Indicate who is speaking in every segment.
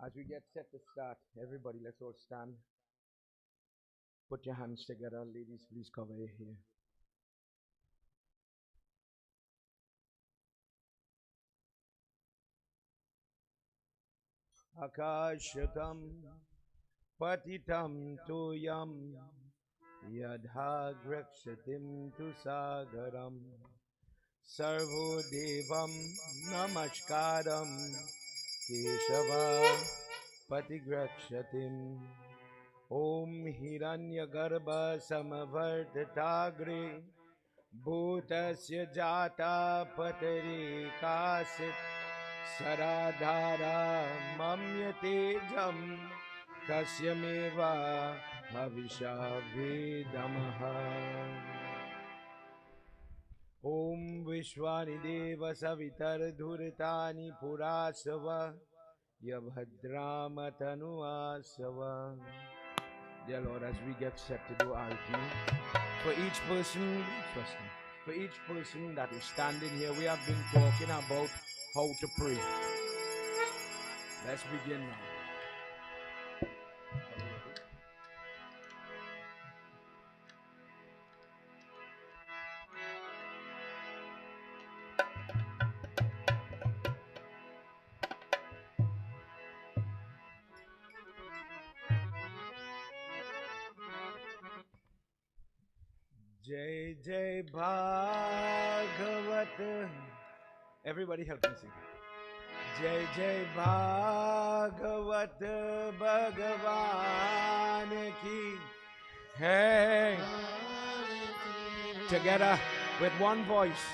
Speaker 1: As we get set to start, everybody, let's all stand. Put your hands together. Ladies, please cover your hair. Akashatam patitam tuyam yadha grakshatim tu sagaram sarvo devam namaskaram Keshava patigrakshatim Om Hiranyagarbha Samavartatagre Bhutasya Jata Patari Kasit Saradhara Mamyate Jam Kasyameva Bhavisha Vedamaha Om Vishwani Deva Savitar Dhuritani Purasava Yabhadramatanuvasava. Dear Lord, as we get set to do arati, for each person, for each person that is standing here, we have been talking about how to pray. Let's begin now. Jai Jai Bhagavat. Everybody help me sing. Jai Jai Bhagavat Bhagavan Ki. Hey. Together with one voice.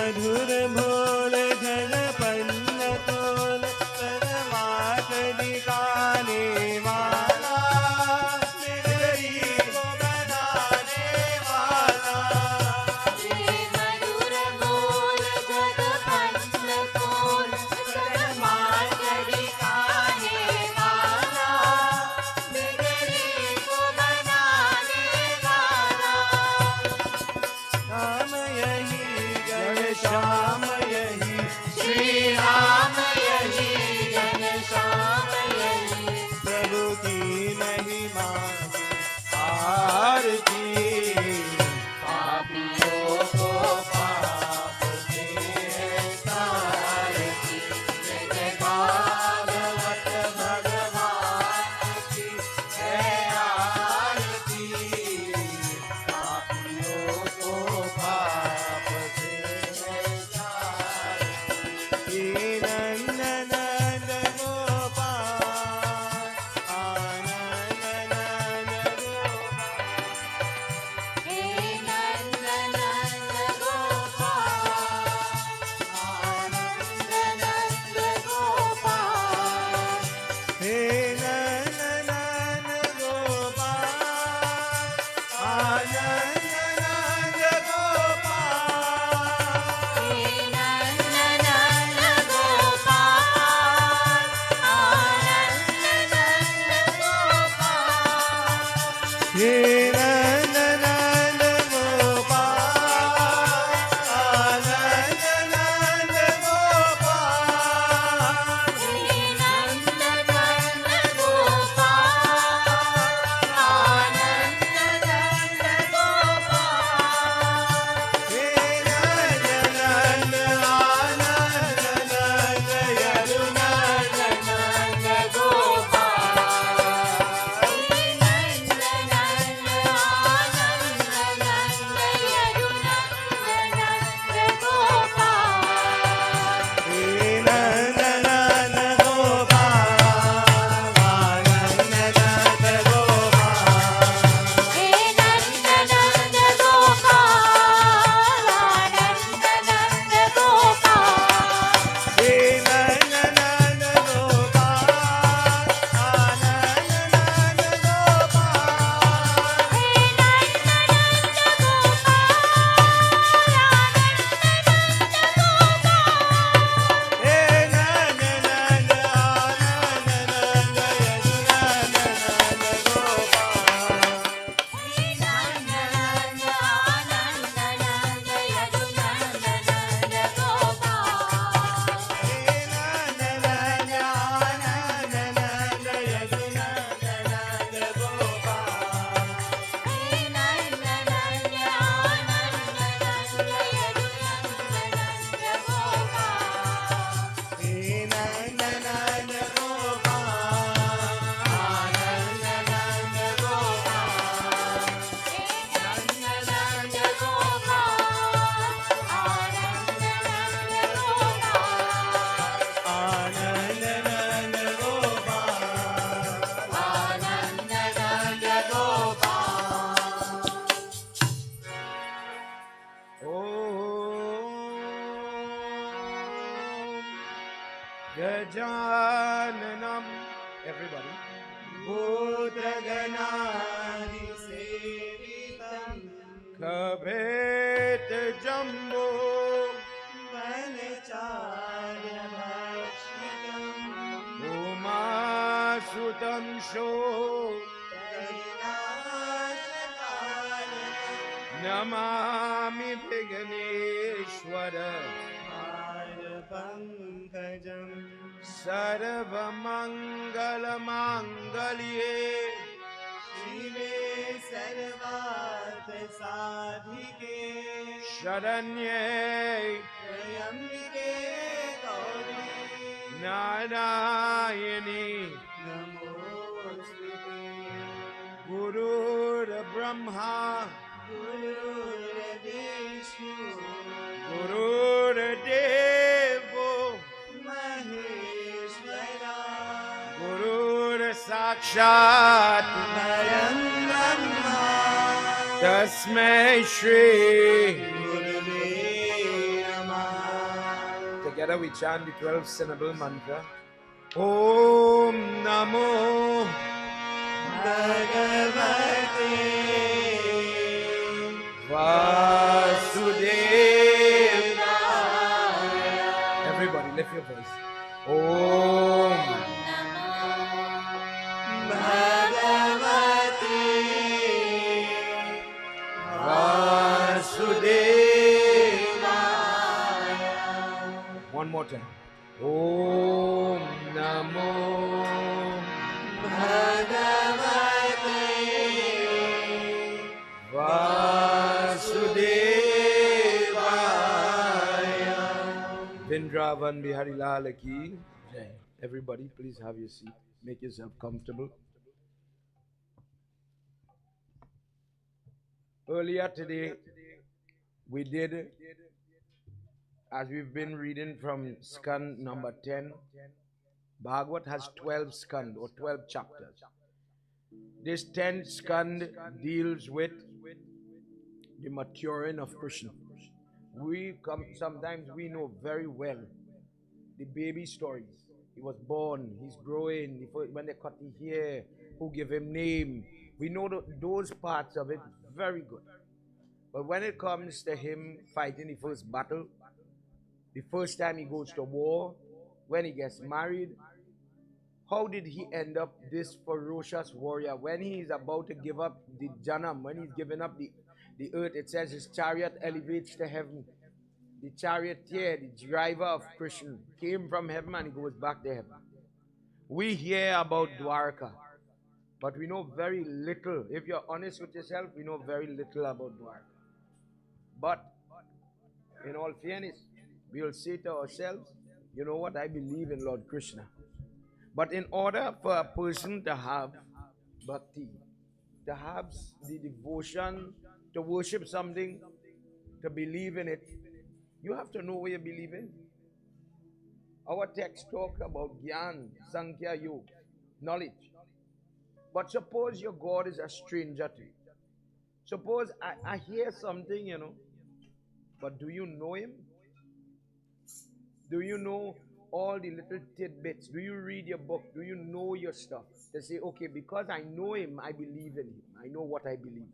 Speaker 2: मधुर भोल धन पन्न तोल
Speaker 1: सिखाने वाला, गरीब को बनाने वाला,
Speaker 2: ये मधुर बोल जग पंच खोल, सन्मार्ग दिखाने वाला, गरीब को बनाने वाला।
Speaker 1: राम यही घनश्याम यही, श्री राम यही घनश्याम यही, प्रभु की महिमा की आरती, पापियों को पाप से तारती, जय भागवत भगवान की है आरती, पापियों को पाप से तारती। नंद नंद गोपाल, आनंद नंद गोपाल,
Speaker 2: हे नंद नंद गोपाल, आनंद नंद गोपाल,
Speaker 1: हे नंद नंद गोपाल, आनंद नंद गोपाल,
Speaker 2: हे नंद नंद गोपाल, आनंद नंद गोपाल,
Speaker 1: हे नंद नंद गोपाल, आनंद नंद गोपाल,
Speaker 2: हे नंद नंद गोपाल, आनंद नंद गोपाल,
Speaker 1: हे नंद नंद आनंद नंद यमुना नंद गोपाल,
Speaker 2: हे नंद नंद आनंद नंद यमुना नंद गोपाल,
Speaker 1: हे नंद नंद गोपाल, आनंद नंद गोपाल,
Speaker 2: हे नंद नंद गोपाल, आनंद नंद गोपाल,
Speaker 1: हे नंद नंद गोपाल, आनंद नंद गोपाल,
Speaker 2: हे नंद नंद गोपाल,
Speaker 1: हे नंद नंद आनंद नंद यमुना नंद गोपाल,
Speaker 2: हे नंद नंद आनंद नंद यमुना नंद गोपाल,
Speaker 1: हे नंद नंद आनंद नंद यमुना नंद गोपाल,
Speaker 2: हे नंद नंद आनंद नंद यमुना नंद गोपाल,
Speaker 1: हे नंद नंद गोपाल, आनंद नंद गोपाल,
Speaker 2: नंद नंद गोपाल, आनंद नंद गोपाल,
Speaker 1: आनंद नंद गोपाल,
Speaker 2: आनंद नंद गोपाल।
Speaker 1: गजाननम, everybody, भूतगणाधिसेवितं, कभेत जम्बो वनचार्यभक्षितं, उमासुतं शो नमामि विघ्नेश्वर पंकजं, सर्वमङ्गलमाङ्गल्ये शिवे सर्वार्थ साधिके, शरण्ये त्र्यम्बिके गौरी नारायणी नमोस्तुते। गुरुर्ब्रह्मा गुरुर्विष्णु गुरुर्देवो महेश्वरा, गुरुर्साक्षात् परं ब्रह्म, तस्मै श्री गुरुवे नमः. Together we chant the 12 syllable mantra. Om Namo
Speaker 2: Bhagavate
Speaker 1: Vasudevaya. Everybody, lift your voice. Om
Speaker 2: Namo Bhagavate
Speaker 1: Vasudevaya. One more time. Om Namo
Speaker 2: Bhagavate
Speaker 1: Vasudevaya. Vrindavan Bihari Lal ki jai. Everybody, please have your seat. Make yourself comfortable. Earlier today, we did, as we've been reading from Skand number 10, Bhagavad has 12 Skand or 12 chapters. This 10th Skand deals with the maturing of Krishna. Sometimes we know very well the baby stories. He was born, he's growing, when they cut the hair, who gave him name. We know those parts of it very good. But when it comes to him fighting the first battle, the first time he goes to war, when he gets married, how did he end up this ferocious warrior? When he is about to give up the Janam, when he's giving up the earth, it says his chariot elevates to heaven. The charioteer, the driver of Krishna, came from heaven and he goes back to heaven. We hear about Dvarka, but we know very little. If you're honest with yourself, we know very little about Dvarka. But in all fairness, we will say to ourselves, you know what, I believe in Lord Krishna. But in order for a person to have bhakti, to have the devotion, to worship something, to believe in it, you have to know what you believe in. Our text talks about Gyan, Sankhya, Yoga, knowledge. But suppose your God is a stranger to you. Suppose I hear something, but do you know him? Do you know all the little tidbits? Do you read your book? Do you know your stuff? They say, okay, because I know him, I believe in him. I know what I believe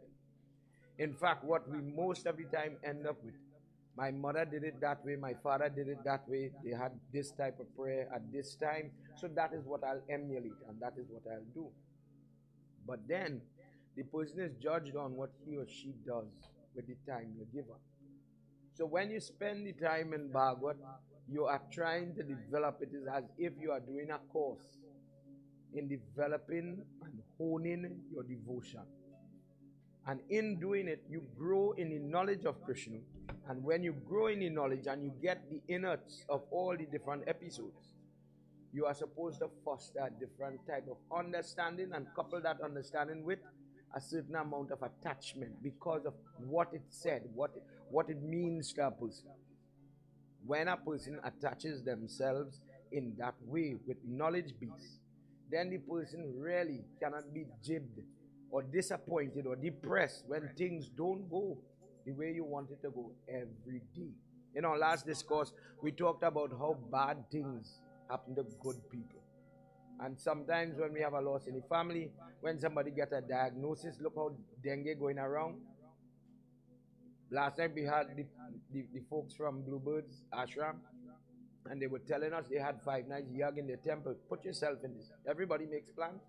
Speaker 1: in. In fact, what we most of the time end up with, my mother did it that way, my father did it that way, they had this type of prayer at this time, so that is what I'll emulate and that is what I'll do. But then, the person is judged on what he or she does with the time you give up. So when you spend the time in Bhagavad, you are trying to develop it as if you are doing a course in developing and honing your devotion. And in doing it, you grow in the knowledge of Krishna. And when you grow in the knowledge and you get the innards of all the different episodes, you are supposed to foster a different type of understanding and couple that understanding with a certain amount of attachment because of what it said, what it means to a person. When a person attaches themselves in that way with knowledge base, then the person really cannot be jibbed or disappointed or depressed when things don't go the way you want it to go every day. In our last discourse, we talked about how bad things happen to good people. And sometimes when we have a loss in the family, when somebody gets a diagnosis, look how dengue going around. Last night we had the folks from Bluebirds Ashram, and they were telling us they had 5 nights yag in their temple. Put yourself in this. Everybody makes plans.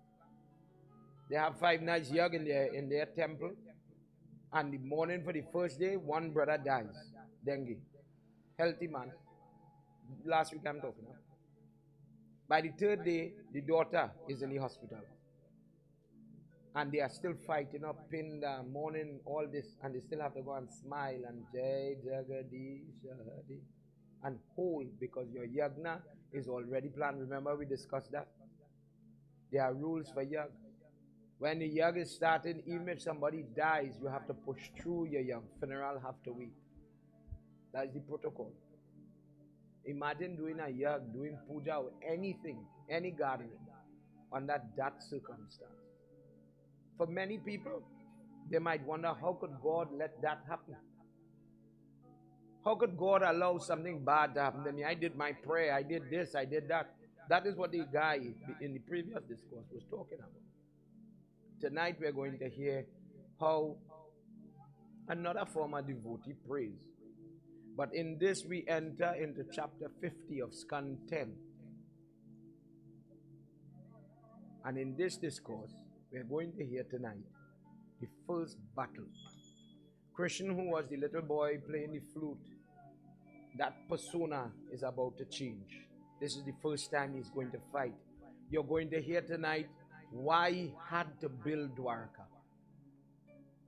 Speaker 1: They have 5 nights yag in their temple, and the morning for the first day, one brother dies, dengue, healthy man. Last week I'm talking about. By the third day, the daughter is in the hospital. And they are still fighting up in the morning, all this, and they still have to go and smile and Jai Jagadish Hari and hold because your Yagna is already planned. Remember we discussed that? There are rules for Yag. When the Yag is starting, even if somebody dies, you have to push through your Yag. Funeral have to wait. That's the protocol. Imagine doing a Yag, doing puja or anything, any gathering under that circumstance. For many people, they might wonder, how could God let that happen? How could God allow something bad to happen to me? I did my prayer, I did this, I did that. That is what the guy in the previous discourse was talking about. Tonight we're going to hear how another form of devotee prays. But in this we enter into chapter 50 of Skandha 10. And in this discourse, we're going to hear tonight the first battle. Krishna, who was the little boy playing the flute, that persona is about to change. This is the first time he's going to fight. You're going to hear tonight why he had to build Dvarka.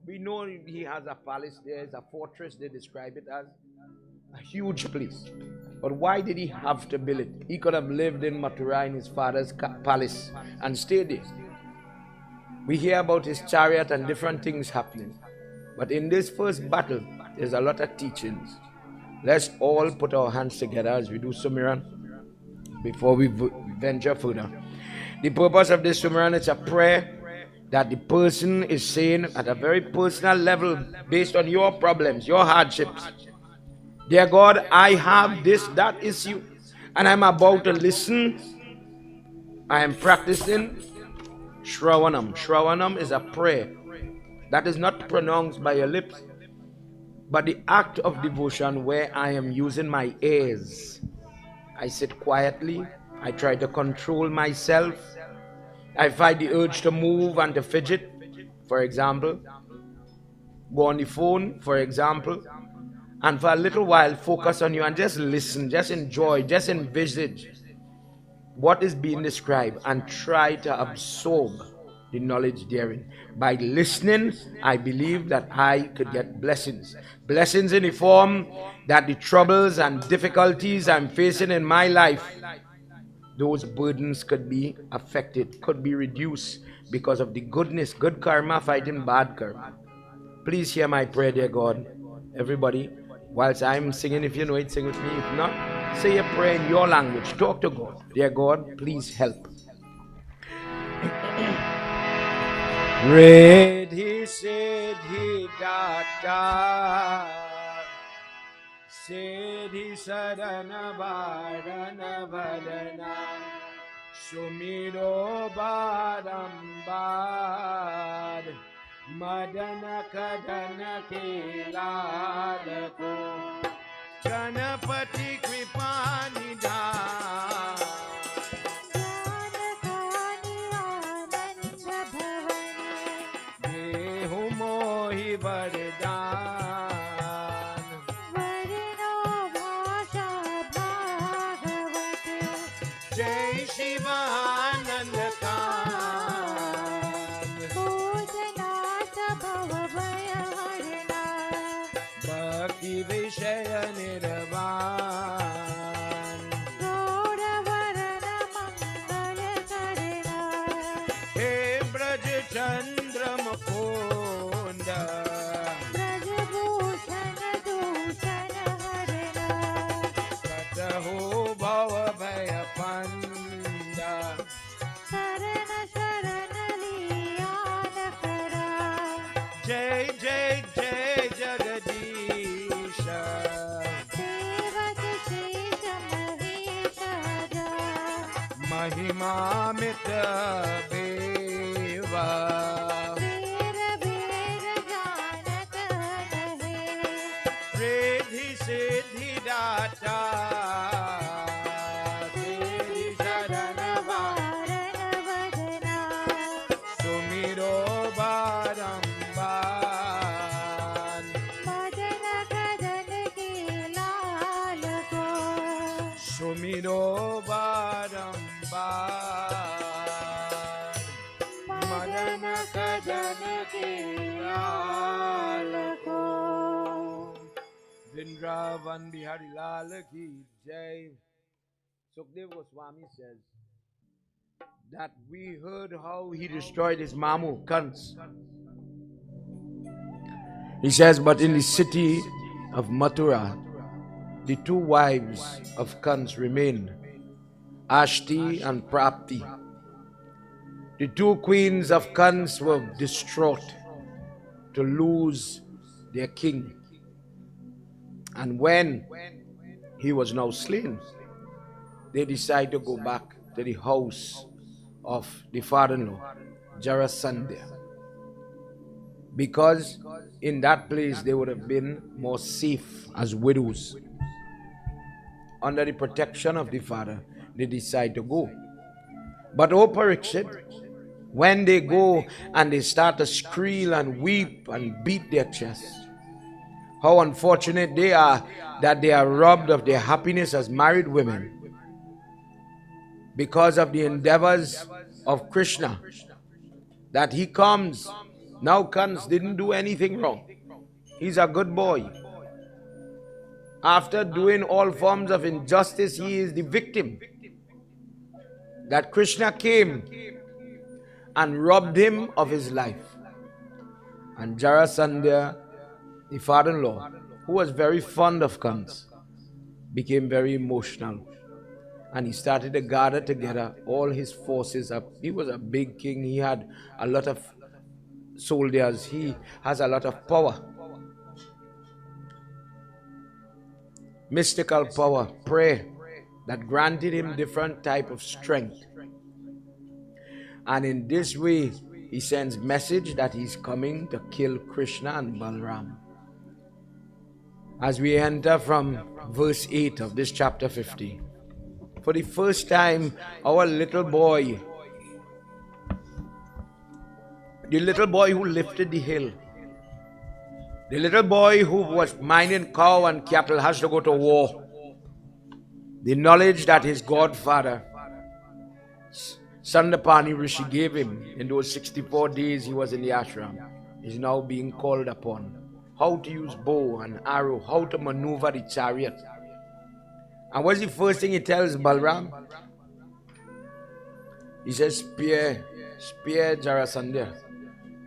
Speaker 1: We know he has a palace there, it's a fortress, they describe it as a huge place. But why did he have to build it? He could have lived in Mathura in his father's palace and stayed there. We hear about his chariot and different things happening. But in this first battle, there's a lot of teachings. Let's all put our hands together as we do Sumiran before we venture further. The purpose of this Sumiran is a prayer that the person is saying at a very personal level based on your problems, your hardships. Dear God, I have this, that issue, and I'm about to listen. I am practicing Shravanam. Shravanam is a prayer that is not pronounced by your lips, but the act of devotion where I am using my ears. I sit quietly. I try to control myself. I fight the urge to move and to fidget, for example. Go on the phone, for example. And for a little while, focus on you and just listen, just enjoy, just envisage what is being described and try to absorb the knowledge therein. By listening, I believe that I could get blessings. Blessings in the form that the troubles and difficulties I'm facing in my life, those burdens could be affected, could be reduced because of the goodness, good karma fighting bad karma. Please hear my prayer, dear God. Everybody, whilst I'm singing, if you know it, sing with me. If not, say a prayer in your language. Talk to God. Dear God, please help. Redhi Siddhi Data Siddhi Sadana Varana Vadana Sumiro Badambad Madana Kadana Kilalako Ganapati Kripanidhan Vardhan
Speaker 2: Varno Bhasha Bhagavat
Speaker 1: Jai Shivananda Khan
Speaker 2: Bhujanata Bhavabhayaharana
Speaker 1: Bhakti Vishaya Nirvan
Speaker 2: Gauravarana Mangala Karana
Speaker 1: He Braj Chandra Mukunda
Speaker 2: Brajabhushan Dushan Harana
Speaker 1: Kataho Bhava Bhaya Panda
Speaker 2: Sarana Sharana Liyana Kara
Speaker 1: Jai Jai Jai Jagadisha
Speaker 2: Seva Shesha Mahesha
Speaker 1: Mahima Mita Beva
Speaker 2: Vera Vera Janat Nahe
Speaker 1: Riddhi Siddhi Data Siddhi Sadana
Speaker 2: Varana Vadana
Speaker 1: Sumiro Badamban
Speaker 2: Madana Kadana Ki Lalako
Speaker 1: Sumiro Badamban Madana Kadana Kilalako Vrindavan Bihari Lal Ki Jai. Sukdev Goswami says that we heard how he destroyed his Mamu, Kans. He says, but in the city of Mathura, the two wives of Kans remained, Ashti and Prapti. The two queens of Kans were distraught to lose their king. And when he was now slain, they decided to go back to the house of the father-in-law, Jarasandha, because in that place they would have been more safe as widows. Under the protection of the father, they decide to go. But oh Parikshit, when they go and they start to squeal and weep and beat their chest, how unfortunate they are that they are robbed of their happiness as married women because of the endeavors of Krishna. That he comes. Now Kans didn't do anything wrong. He's a good boy. After doing all forms of injustice, he is the victim. That Krishna came and robbed him of his life. And Jarasandha, the father-in-law, who was very fond of Kans, became very emotional. And he started to gather together all his forces up. He was a big king. He had a lot of soldiers. He has a lot of power. Mystical power, prayer, that granted him different type of strength. And in this way, he sends message that he's coming to kill Krishna and Balram. As we enter from verse 8 of this chapter 50, for the first time, our little boy, the little boy who lifted the hill, the little boy who was minding cow and cattle, has to go to war. The knowledge that his godfather, Sandapani Rishi, gave him in those 64 days he was in the ashram is now being called upon. How to use bow and arrow, how to maneuver the chariot. And what's the first thing he tells Balram? He says, Spear Jarasandha.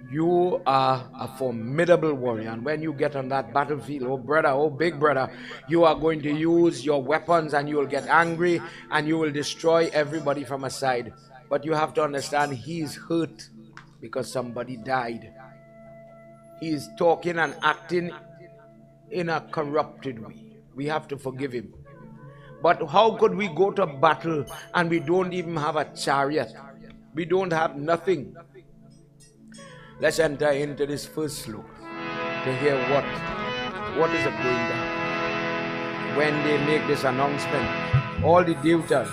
Speaker 1: You are a formidable warrior, and when you get on that battlefield, oh brother, oh big brother, you are going to use your weapons and you will get angry and you will destroy everybody from a side. But you have to understand, he is hurt because somebody died. He is talking and acting in a corrupted way. We have to forgive him. But how could we go to battle and we don't even have a chariot? We don't have nothing. Let's enter into this first sloka to hear what is going down. When they make this announcement, all the devatas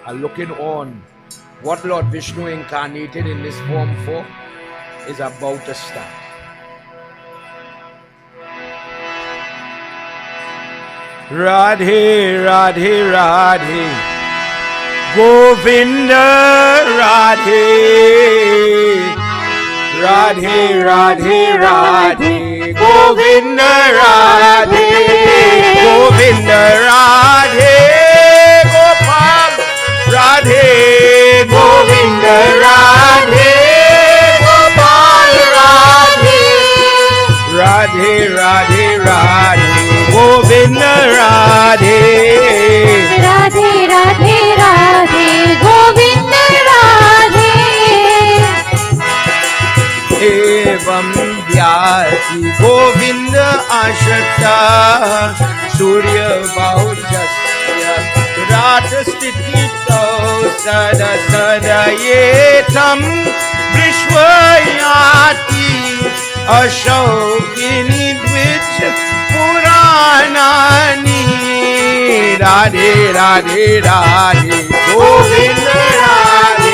Speaker 1: are looking on. What Lord Vishnu incarnated in this form for is about to start. Radhe, Radhe, Radhe, Govinda, Radhe. Radhe, Radhe, Radhe, Govinda, Radhe, Govinda, Radhe, Gopal, Radhe, Govinda, Radhe, Gopal, Radhe, Radhe, Radhe, Radhe, Govinda, Radhe,
Speaker 2: Radhe, Radhe, Radhe, Govinda, Radhe.
Speaker 1: Evam Vyati Govinda Ashata Surya Vauchasya Ratastitito Sada Sada Yetam Vishwayati Ashokini Dvij Puranani Radhe Radhe Radhe Govinda Radhe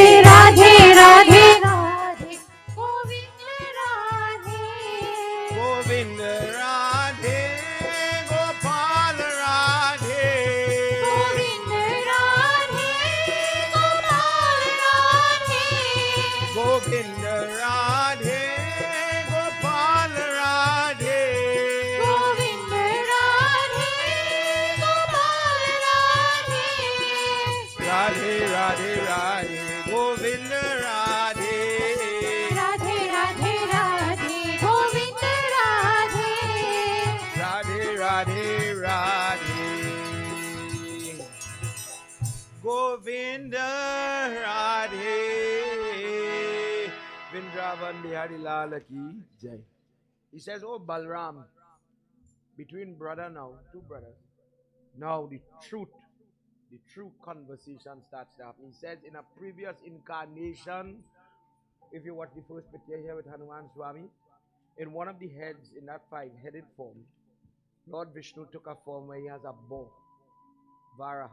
Speaker 2: Radhe, Radhe, Radhe,
Speaker 1: Govinda
Speaker 2: Govinda, Radhe.
Speaker 1: Radhe, Gopal Radhe,
Speaker 2: Govinda, Radhe, Gopal, Radhe.
Speaker 1: Govinda Radhe, Gopal Radhe,
Speaker 2: Govinda, Radhe, Gopal, Radhe.
Speaker 1: Radhe Radhe Radhe, Govinda Radhe,
Speaker 2: Radhe, Radhe, Radhe, Govinda, Radhe.
Speaker 1: Radhe Radhe Radhe, Govinda Radhe. Vrindavan Bihari Lal ki Jai. He says, oh Balram, between brother now, two brothers, now the truth the true conversation starts to happen. He says in a previous incarnation, if you watch the first picture here with Hanuman Swami, in one of the heads in that five-headed form, Lord Vishnu took a form where he has a bow, Varaha.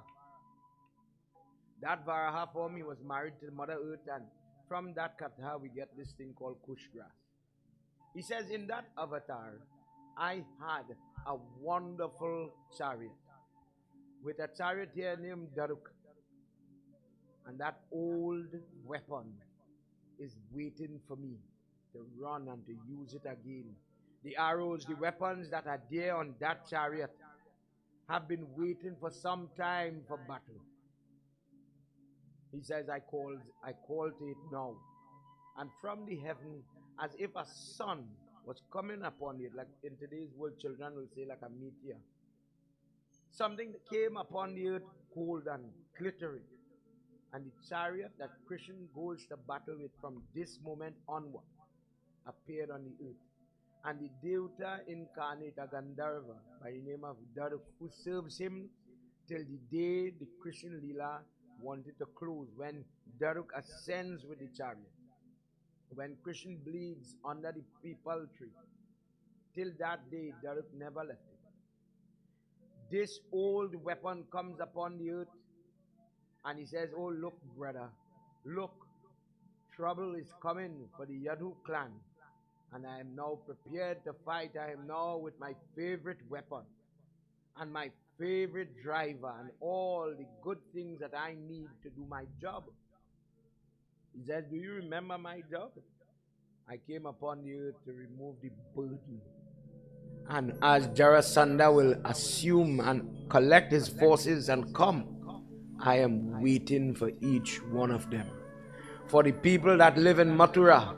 Speaker 1: That Varaha form, he was married to Mother Earth, and from that Katha we get this thing called Kush grass. He says, in that avatar, I had a wonderful chariot with a charioteer named Dvarka. And that old weapon is waiting for me to run and to use it again. The arrows, the weapons that are there on that chariot have been waiting for some time for battle. He says, I call to it now. And from the heaven, as if a sun was coming upon it, like in today's world, children will say like a meteor. Something that came upon the earth, cold and glittering. And the chariot that Krishna goes to battle with from this moment onward appeared on the earth. And the Devta incarnate, a Gandharva by the name of Dvarka, who serves him till the day the Krishna Leela wanted to close, when Dvarka ascends with the chariot. When Krishna bleeds under the peepal tree, till that day Dvarka never left it. This old weapon comes upon the earth, and he says, oh look brother, look, trouble is coming for the Yadu clan, and I am now prepared to fight. I am now with my favorite weapon and my favorite driver and all the good things that I need to do my job. He says, do you remember my job? I came upon the earth to remove the burden. And as Jarasandha will assume and collect his forces and come, I am waiting for each one of them. For the people that live in Mathura,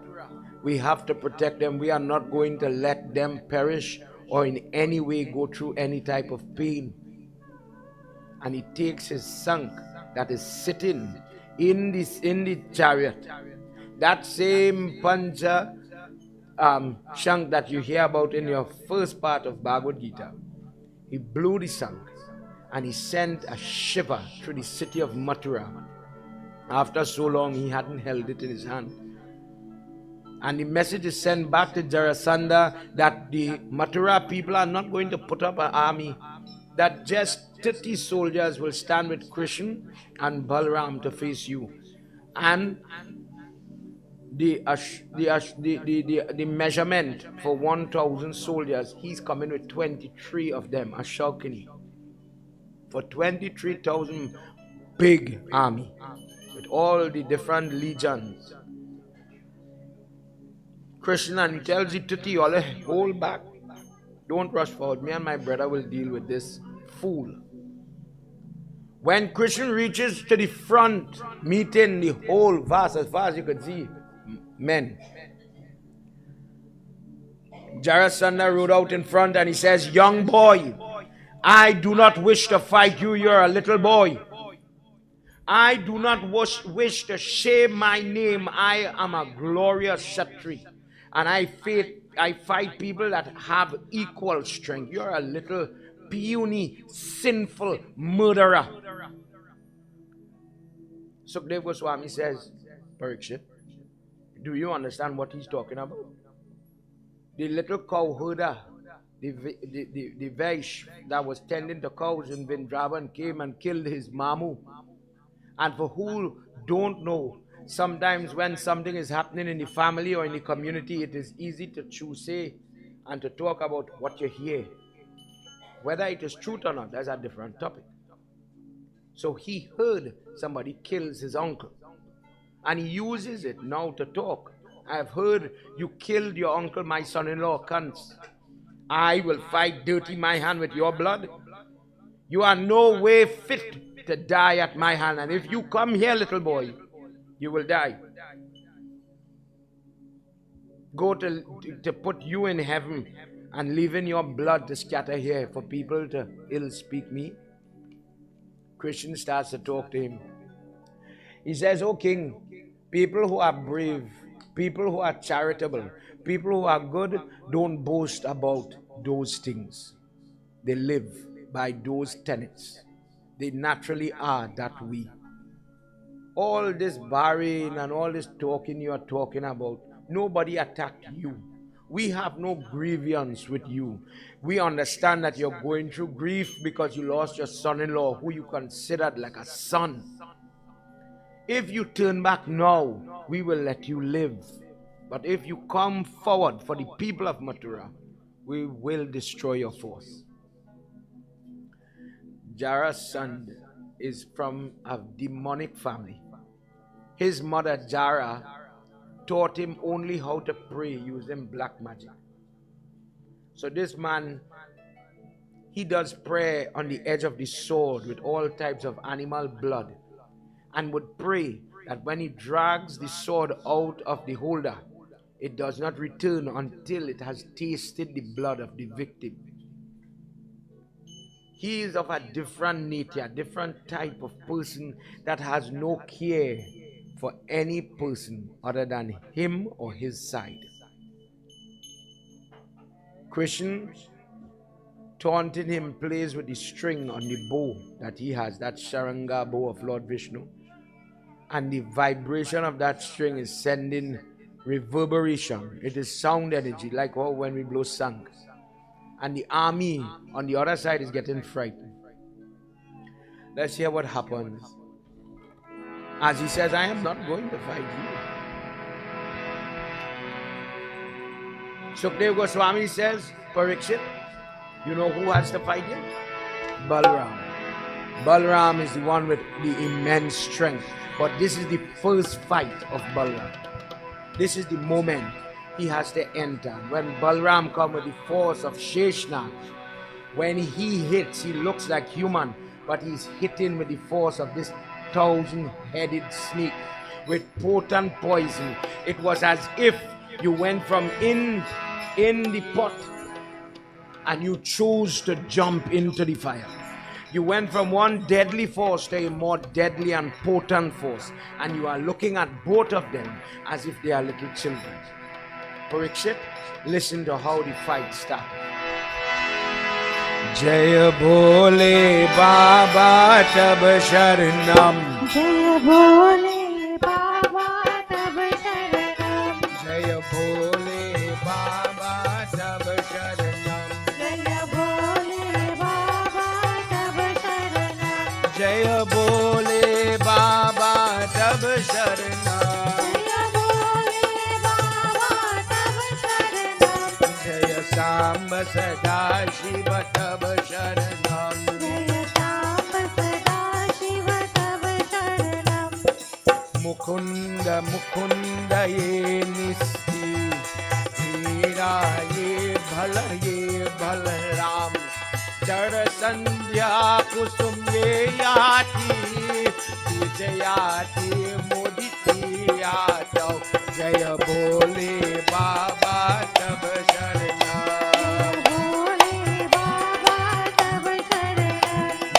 Speaker 1: we have to protect them. We are not going to let them perish or in any way go through any type of pain. And he takes his sank that is sitting in the chariot, that same Pancha shank that you hear about in your first part of Bhagavad Gita. He blew the sank and he sent a shiver through the city of Mathura. After so long, he hadn't held it in his hand. And the message is sent back to Jarasandha that the Mathura people are not going to put up an army, that just 30 soldiers will stand with Krishna and Balram to face you. And the measurement for 1,000 soldiers, he's coming with 23 of them, a Shalkini, for 23,000 big army with all the different legions. Krishna, and he tells the 30, all hold back, don't rush forward. Me and my brother will deal with this fool. When Krishna reaches to the front, meeting the whole vast, as far as you could see, men, Jarasandha rode out in front and he says, young boy, I do not wish to fight you. You're a little boy. I do not wish to shame my name. I am a glorious Kshatri, and I fight people that have equal strength. You're a little puny, sinful murderer. Sukadeva Goswami says, Parikshit, do you understand what he's talking about? The little cow herder, the Vaish that was tending the cows in Vrindavan came and killed his mamu. And for who don't know, sometimes when something is happening in the family or in the community, it is easy to say and to talk about what you hear. Whether it is truth or not, that's a different topic. So he heard somebody kills his uncle, and he uses it now to talk. I have heard you killed your uncle, my son-in-law, Kamsa. I will fight dirty my hand with your blood. You are no way fit to die at my hand, and if you come here, little boy, you will die. Go to put you in heaven and leaving your blood to scatter here for people to ill speak me. Krishna starts to talk to him. He says, oh king, people who are brave, people who are charitable, people who are good, don't boast about those things. They live by those tenets. They naturally are that way. All this barring and all this talking you are talking about, nobody attacked you. We have no grievance with you. We understand that you're going through grief because you lost your son-in-law who you considered like a son. If you turn back now, we will let you live. But if you come forward for the people of Mathura, we will destroy your force. Jarasandha is from a demonic family. His mother Jara taught him only how to pray using black magic. So this man, he does prayer on the edge of the sword with all types of animal blood, and would pray that when he drags the sword out of the holder, it does not return until it has tasted the blood of the victim. He is of a different nature, different type of person that has no care for any person other than him or his side. Krishna, taunting him, plays with the string on the bow that he has, that Sharanga bow of Lord Vishnu. And the vibration of that string is sending reverberation. It is sound energy, like how when we blow sang. And the army on the other side is getting frightened. Let's hear what happens. As he says, I am not going to fight you. Sukdev Goswami says, Parikshit, you know who has to fight him? Balram. Balram is the one with the immense strength. But this is the first fight of Balram. This is the moment he has to enter. When Balram comes with the force of Sheshnag, when he hits, he looks like human, but he's hitting with the force of this 1,000-headed snake with potent poison. It was as if you went from in the pot and you chose to jump into the fire. You went from one deadly force to a more deadly and potent force, and you are looking at both of them as if they are little children. Parikshit, listen to how the fight started. Jaya Bole Baba Tab Sharanam.
Speaker 2: Jaya Bole Baba Tab Sharanam.
Speaker 1: Jaya Bole Baba Tab Sharanam.
Speaker 2: Jaya Bole Baba Tab Sharanam.
Speaker 1: Jaya Bole Baba Tab Sharanam. Samba Sada Shiva Tab Sharanam.
Speaker 2: Jaya Samba Sada Shiva Tab Sharanam.
Speaker 1: Mukunda Mukunda Ye Nisti Veera Ye Bhala Ye Balram. Jarasandha Kusum Ye Yati Vijayati Moditi Yatav. Jaya Bole Baba Tab Sharanam.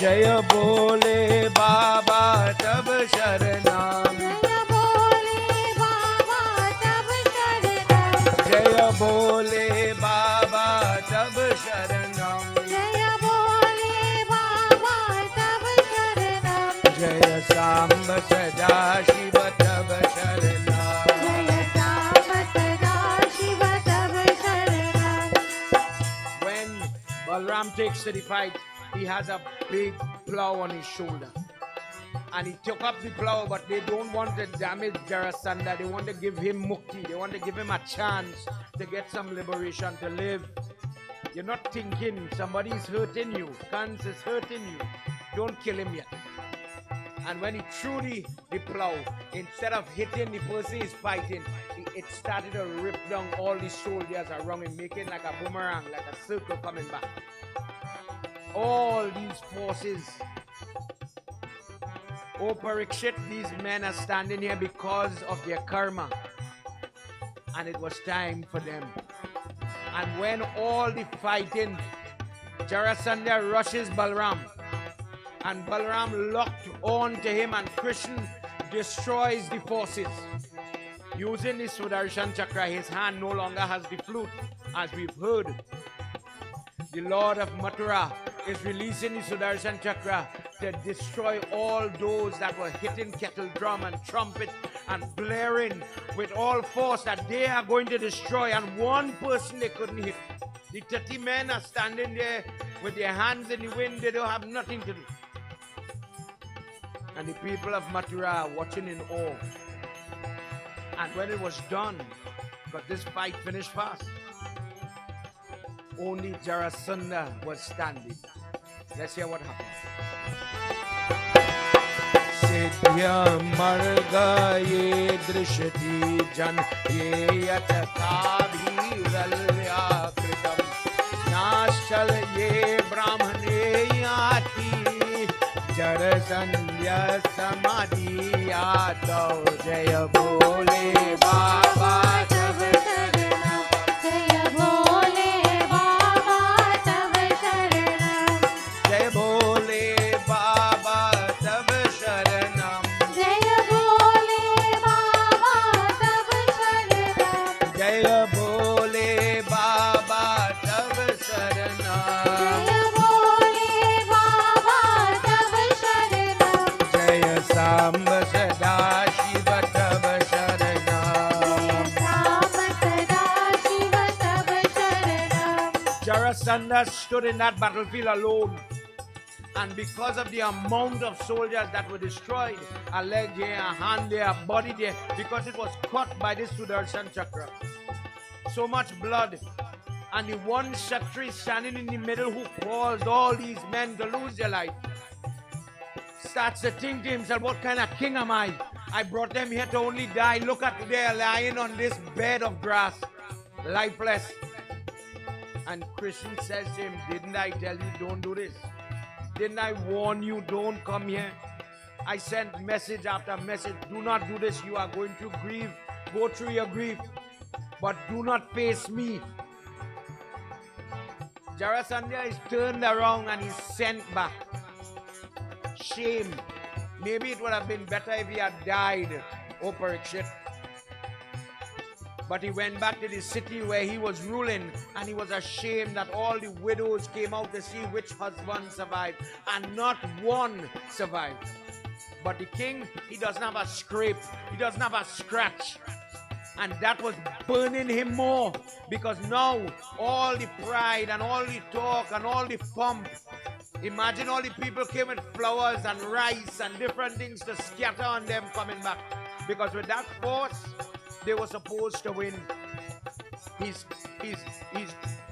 Speaker 1: Jaya Bole Baba Tab Sharanam.
Speaker 2: Jaya Bole Baba Tab Sharanam.
Speaker 1: Jaya Bole Baba Tab Sharanam.
Speaker 2: Jaya Bole Baba Tab Sharanam.
Speaker 1: Jaya Samba Sada Shiva Tab Sharanam.
Speaker 2: Jaya Samba Sada Shiva Tab Sharanam.
Speaker 1: When Balram takes to the fight, he has a big plow on his shoulder. And he took up the plow, but they don't want to damage Jarasandha. They want to give him mukti. They want to give him a chance to get some liberation, to live. You're not thinking somebody is hurting you. Kans is hurting you. Don't kill him yet. And when he threw the plow, instead of hitting the person he's fighting, it started to rip down all the soldiers around him, making like a boomerang, like a circle coming back. All these forces. Oh Parikshit, these men are standing here because of their karma. And it was time for them. And when all the fighting, Jarasandha rushes Balram. And Balram locked on to him, and Krishna destroys the forces. Using the Sudarshan Chakra, his hand no longer has the flute, as we've heard. The Lord of Mathura is releasing the Sudarshan Chakra to destroy all those that were hitting kettle drum and trumpet and blaring with all force that they are going to destroy, and one person they couldn't hit. The 30 men are standing there with their hands in the wind. They don't have nothing to do. And the people of Mathura are watching in awe. And when it was done, because this fight finished fast, only Jarasandha was standing. Let's hear what happened. Siddhya marga ye drishti jan ye yataka bhivalya kritam nashal ye brahmane yati Jarasandha samadhi yato jaya bole baba tab sharanam
Speaker 2: जय भोले बाबा तब शरणम
Speaker 1: jaya bole baba tab sharanam
Speaker 2: जय भोले बाबा तब शरणम
Speaker 1: jaya bole baba tab sharanam
Speaker 2: जय भोले बाबा तब शरणम
Speaker 1: jaya samba sada shiva tab sharanam
Speaker 2: Ram सदा शिव तब शरणम
Speaker 1: Jarasandha stood in that battlefield alone. And because of the amount of soldiers that were destroyed, a leg here, a hand there, a body there, because it was cut by this Sudarshan Chakra. So much blood. And the one Kshatri standing in the middle who caused all these men to lose their life starts to think to himself, what kind of king am I? I brought them here to only die. Look at they're lying on this bed of grass, lifeless. And Krishna says to him, didn't I tell you don't do this? Didn't I warn you don't come here? I sent message after message, do not do this. You are going to grieve, go through your grief, but do not face me. Jarasandha is turned around and he's sent back. Shame. Maybe it would have been better if he had died, O Parikshit. But he went back to the city where he was ruling, and he was ashamed that all the widows came out to see which husband survived, and not one survived. But the king, he doesn't have a scrape, he doesn't have a scratch. And that was burning him more, because now all the pride and all the talk and all the pomp, imagine all the people came with flowers and rice and different things to scatter on them coming back. Because with that force, they were supposed to win. He's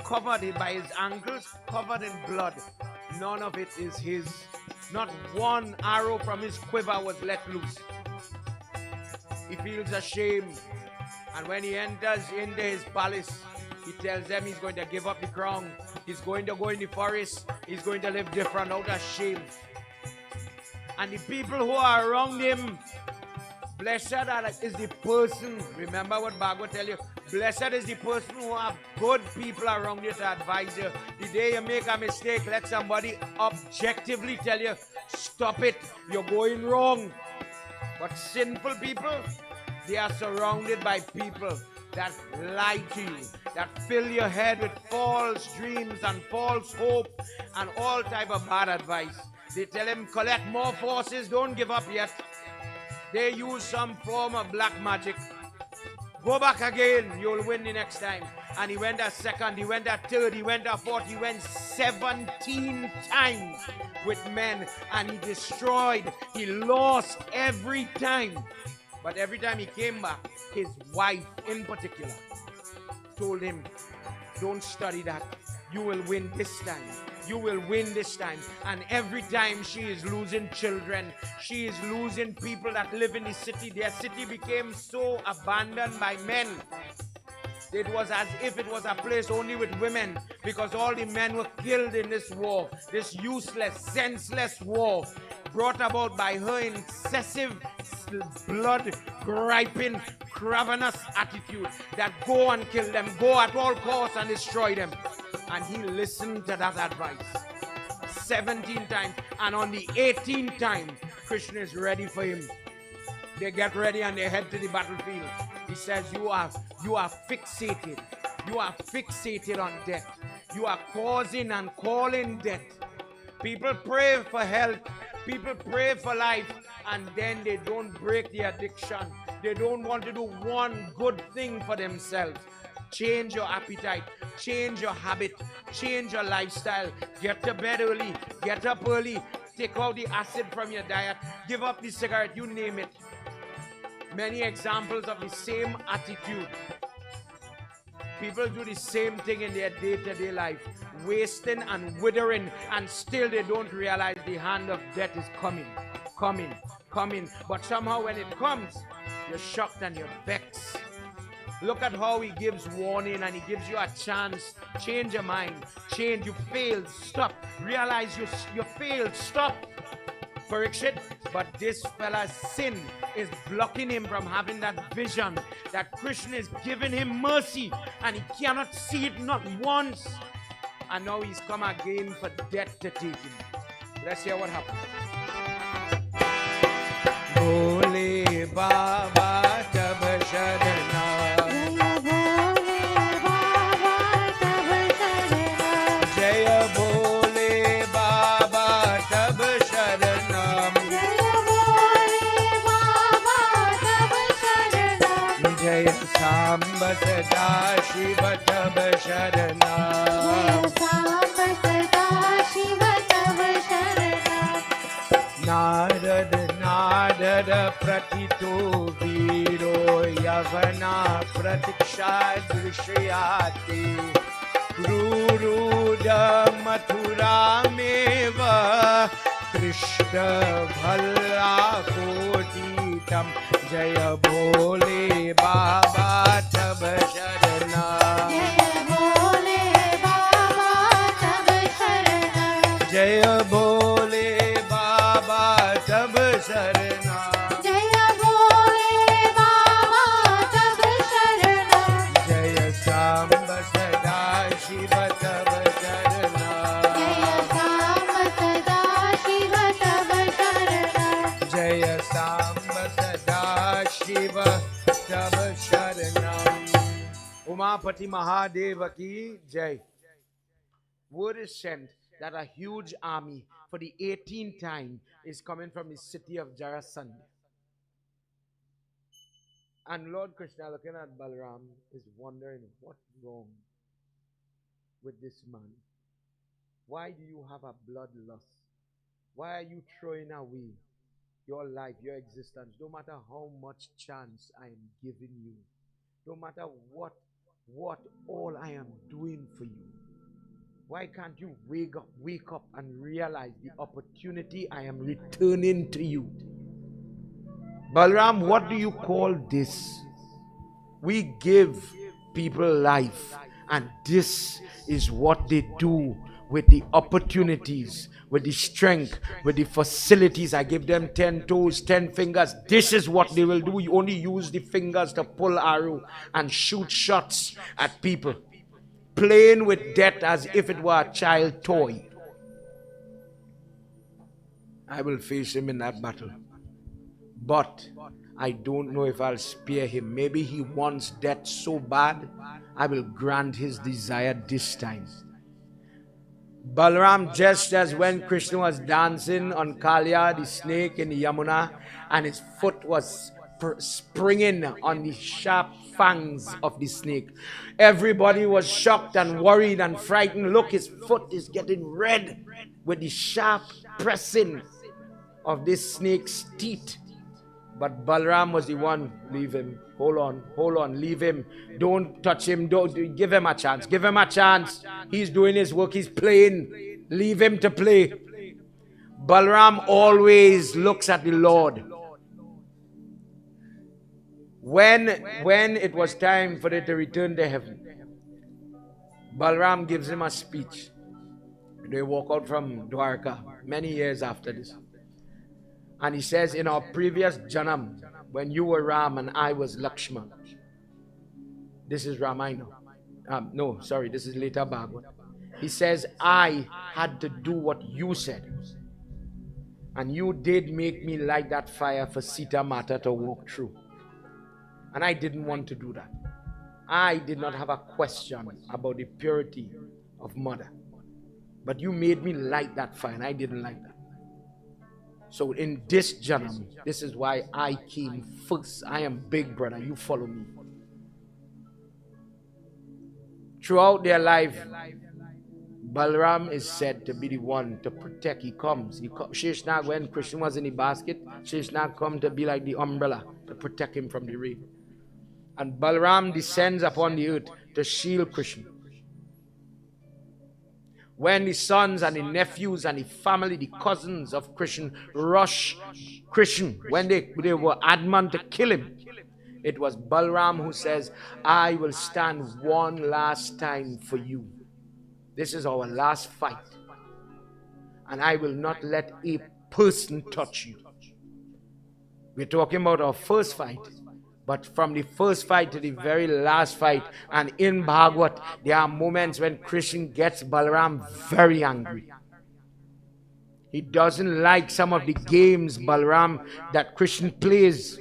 Speaker 1: covered by his ankles, covered in blood. None of it is his. Not one arrow from his quiver was let loose. He feels ashamed. And when he enters into his palace, he tells them he's going to give up the crown. He's going to go in the forest. He's going to live different out of shame. And the people who are around him, blessed is the person, remember what Bhagavad tell you, blessed is the person who have good people around you to advise you. The day you make a mistake, let somebody objectively tell you, stop it, you're going wrong. But sinful people, they are surrounded by people that lie to you, that fill your head with false dreams and false hope and all type of bad advice. They tell him, collect more forces, don't give up yet. They use some form of black magic. Go back again, you'll win the next time. And he went a second, he went a third, he went a fourth, he went 17 times with men, and he destroyed, he lost every time. But every time he came back, his wife in particular told him, don't study that. You will win this time. You will win this time. And every time she is losing children, she is losing people that live in the city. Their city became so abandoned by men. It was as if it was a place only with women, because all the men were killed in this war, this useless, senseless war, brought about by her excessive, blood-griping, ravenous attitude that go and kill them, go at all costs and destroy them. And he listened to that advice 17 times, and on the 18th time, Krishna is ready for him. They get ready and they head to the battlefield. He says, you are fixated. You are fixated on death. You are causing and calling death. People pray for health. People pray for life and then they don't break the addiction. They don't want to do one good thing for themselves. Change your appetite, change your habit, change your lifestyle. Get to bed early, get up early, take out the acid from your diet, give up the cigarette, you name it. Many examples of the same attitude. People do the same thing in their day-to-day life, wasting and withering, and still they don't realize the hand of death is coming. But somehow when it comes, you're shocked and you're vexed. Look at how he gives warning and he gives you a chance. Change your mind. Change. You failed. Stop. Realize you failed. Stop. Parikshit. But this fella's sin is blocking him from having that vision that Krishna is giving him mercy and he cannot see it not once. And now he's come again for death to take him. Let's hear what happened. Bole Baba Tab Sharana. Jaya Bole Baba Tab Sharanam. Jaya Samba Sada Shiva Tab Sharanam. Narad Pratito Viro Yavana Pratiksha Drishyate Guruda Mathura Meva Krishna Bhala Kotitam Jaya Bole Baba Tab Sharana. Jaya Bole Baba Tab Sharana.
Speaker 2: Jaya Bole Baba Tab Sharana.
Speaker 1: Jaya Samba Sada Shiva Tab Sharana.
Speaker 2: Jaya Samba Sada Shiva Tab
Speaker 1: Jaya Samba Sada Shiva
Speaker 2: Sharana.
Speaker 1: Tab Sharanam. Umapati Mahadeva ki Jai. Word is sent that a huge army for the 18th time is coming from the city of Jarasandha. And Lord Krishna, looking at Balram, is wondering what's wrong with this man. Why do you have a bloodlust? Why are you throwing away your life, your existence? No matter how much chance I am giving you, no matter what all I am doing for you. Why can't you wake up and realize the opportunity I am returning to you? Balram, what do you call this? We give people life, and this is what they do with the opportunities, with the strength, with the facilities. I give them 10 toes, 10 fingers. This is what they will do. You only use the fingers to pull arrow and shoot shots at people. Playing with death as if it were a child toy. I will face him in that battle. But I don't know if I'll spare him. Maybe he wants death so bad, I will grant his desire this time. Balram, just as when Krishna was dancing on Kalya, the snake in the Yamuna, and his foot was springing on the sharp fangs of the snake. Everybody was shocked and worried and frightened. Look, his foot is getting red with the sharp pressing of this snake's teeth. But Balram was the one. Leave him. Hold on, leave him. Don't touch him. Don't give him a chance. Give him a chance. He's doing his work. He's playing. Leave him to play. Balram always looks at the Lord. When it was time for it to return to heaven, Balram gives him a speech. They walk out from Dvarka many years after this. And he says, in our previous Janam, when you were Ram and I was Lakshman. This is Ramayana. This is later Bhagavad. He says, I had to do what you said. And you did make me light that fire for Sita Mata to walk through. And I didn't want to do that. I did not have a question about the purity of mother. But you made me light that fire, and I didn't like that. So in this janam, this is why I came first. I am big brother, you follow me. Throughout their life, Balram is said to be the one to protect. He comes. Krsna, when Krishna was in the basket, Krsna come to be like the umbrella to protect him from the rain. And Balram descends upon the earth to shield Krishna. When the sons and the nephews and the family, the cousins of Krishna rush Krishna, when they were adamant to kill him, it was Balram who says, I will stand one last time for you. This is our last fight. And I will not let a person touch you. We're talking about our first fight. But from the first fight to the very last fight, and in Bhagavad, there are moments when Krishna gets Balram very angry. He doesn't like some of the games, Balram, that Krishna plays.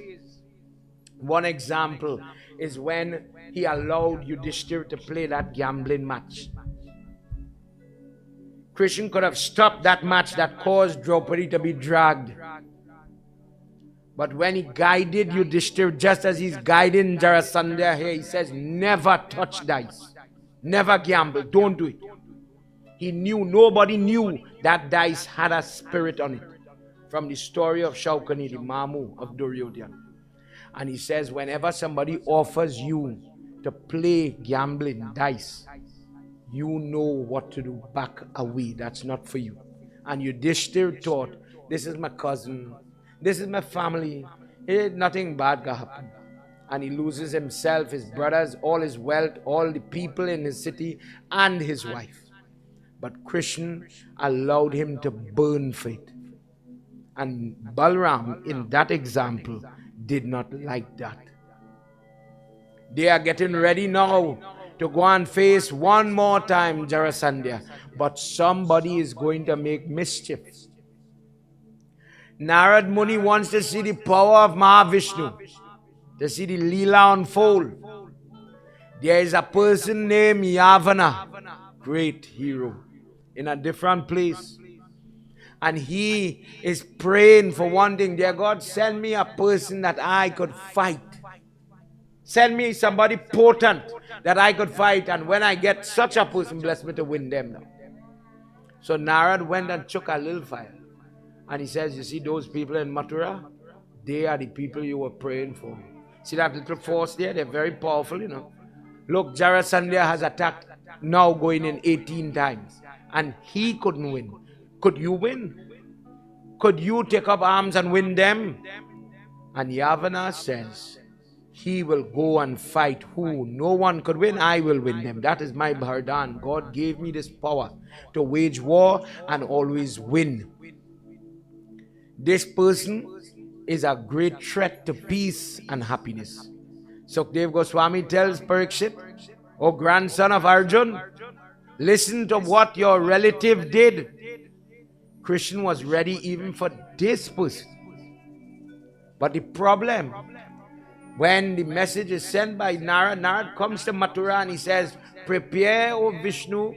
Speaker 1: One example is when he allowed Yudhishthira to play that gambling match. Krishna could have stopped that match that caused Draupadi to be dragged. But when he guided Yudhishthira, just as he's guiding Jarasandha here, he says, never touch dice. Never gamble. Don't do it. He knew, nobody knew that dice had a spirit on it. From the story of Shaukani, the Mamu of Duryodhana. And he says, whenever somebody offers you to play gambling dice, you know what to do. Back away. That's not for you. And Yudhishthira thought, this is my cousin. This is my family. Nothing bad can happen. And he loses himself, his brothers, all his wealth, all the people in his city, and his wife. But Krishna allowed him to burn for it. And Balram, in that example, did not like that. They are getting ready now to go and face one more time Jarasandha. But somebody is going to make mischief. Narad Muni wants to see the power of Mahavishnu, to see the Leela unfold. There is a person named Yavana, great hero, in a different place. And he is praying for one thing. Dear God, send me a person that I could fight. Send me somebody potent that I could fight. And when I get such a person, bless me to win them now. So Narad went and took a little fire. And he says, you see those people in Mathura? They are the people you were praying for. See that little force there? They're very powerful, you know. Look, Jarasandha has attacked, now going in 18 times. And he couldn't win. Could you win? Could you take up arms and win them? And Yavana says, he will go and fight who no one could win. I will win them. That is my Bhardan. God gave me this power to wage war and always win. This person is a great threat to peace and happiness. Sukdev Goswami tells Parikshit, O grandson of Arjun, listen to what your relative did. Krishna was ready even for this person. But the problem, when the message is sent by Narad, Narad comes to Mathura and he says, prepare, O Vishnu.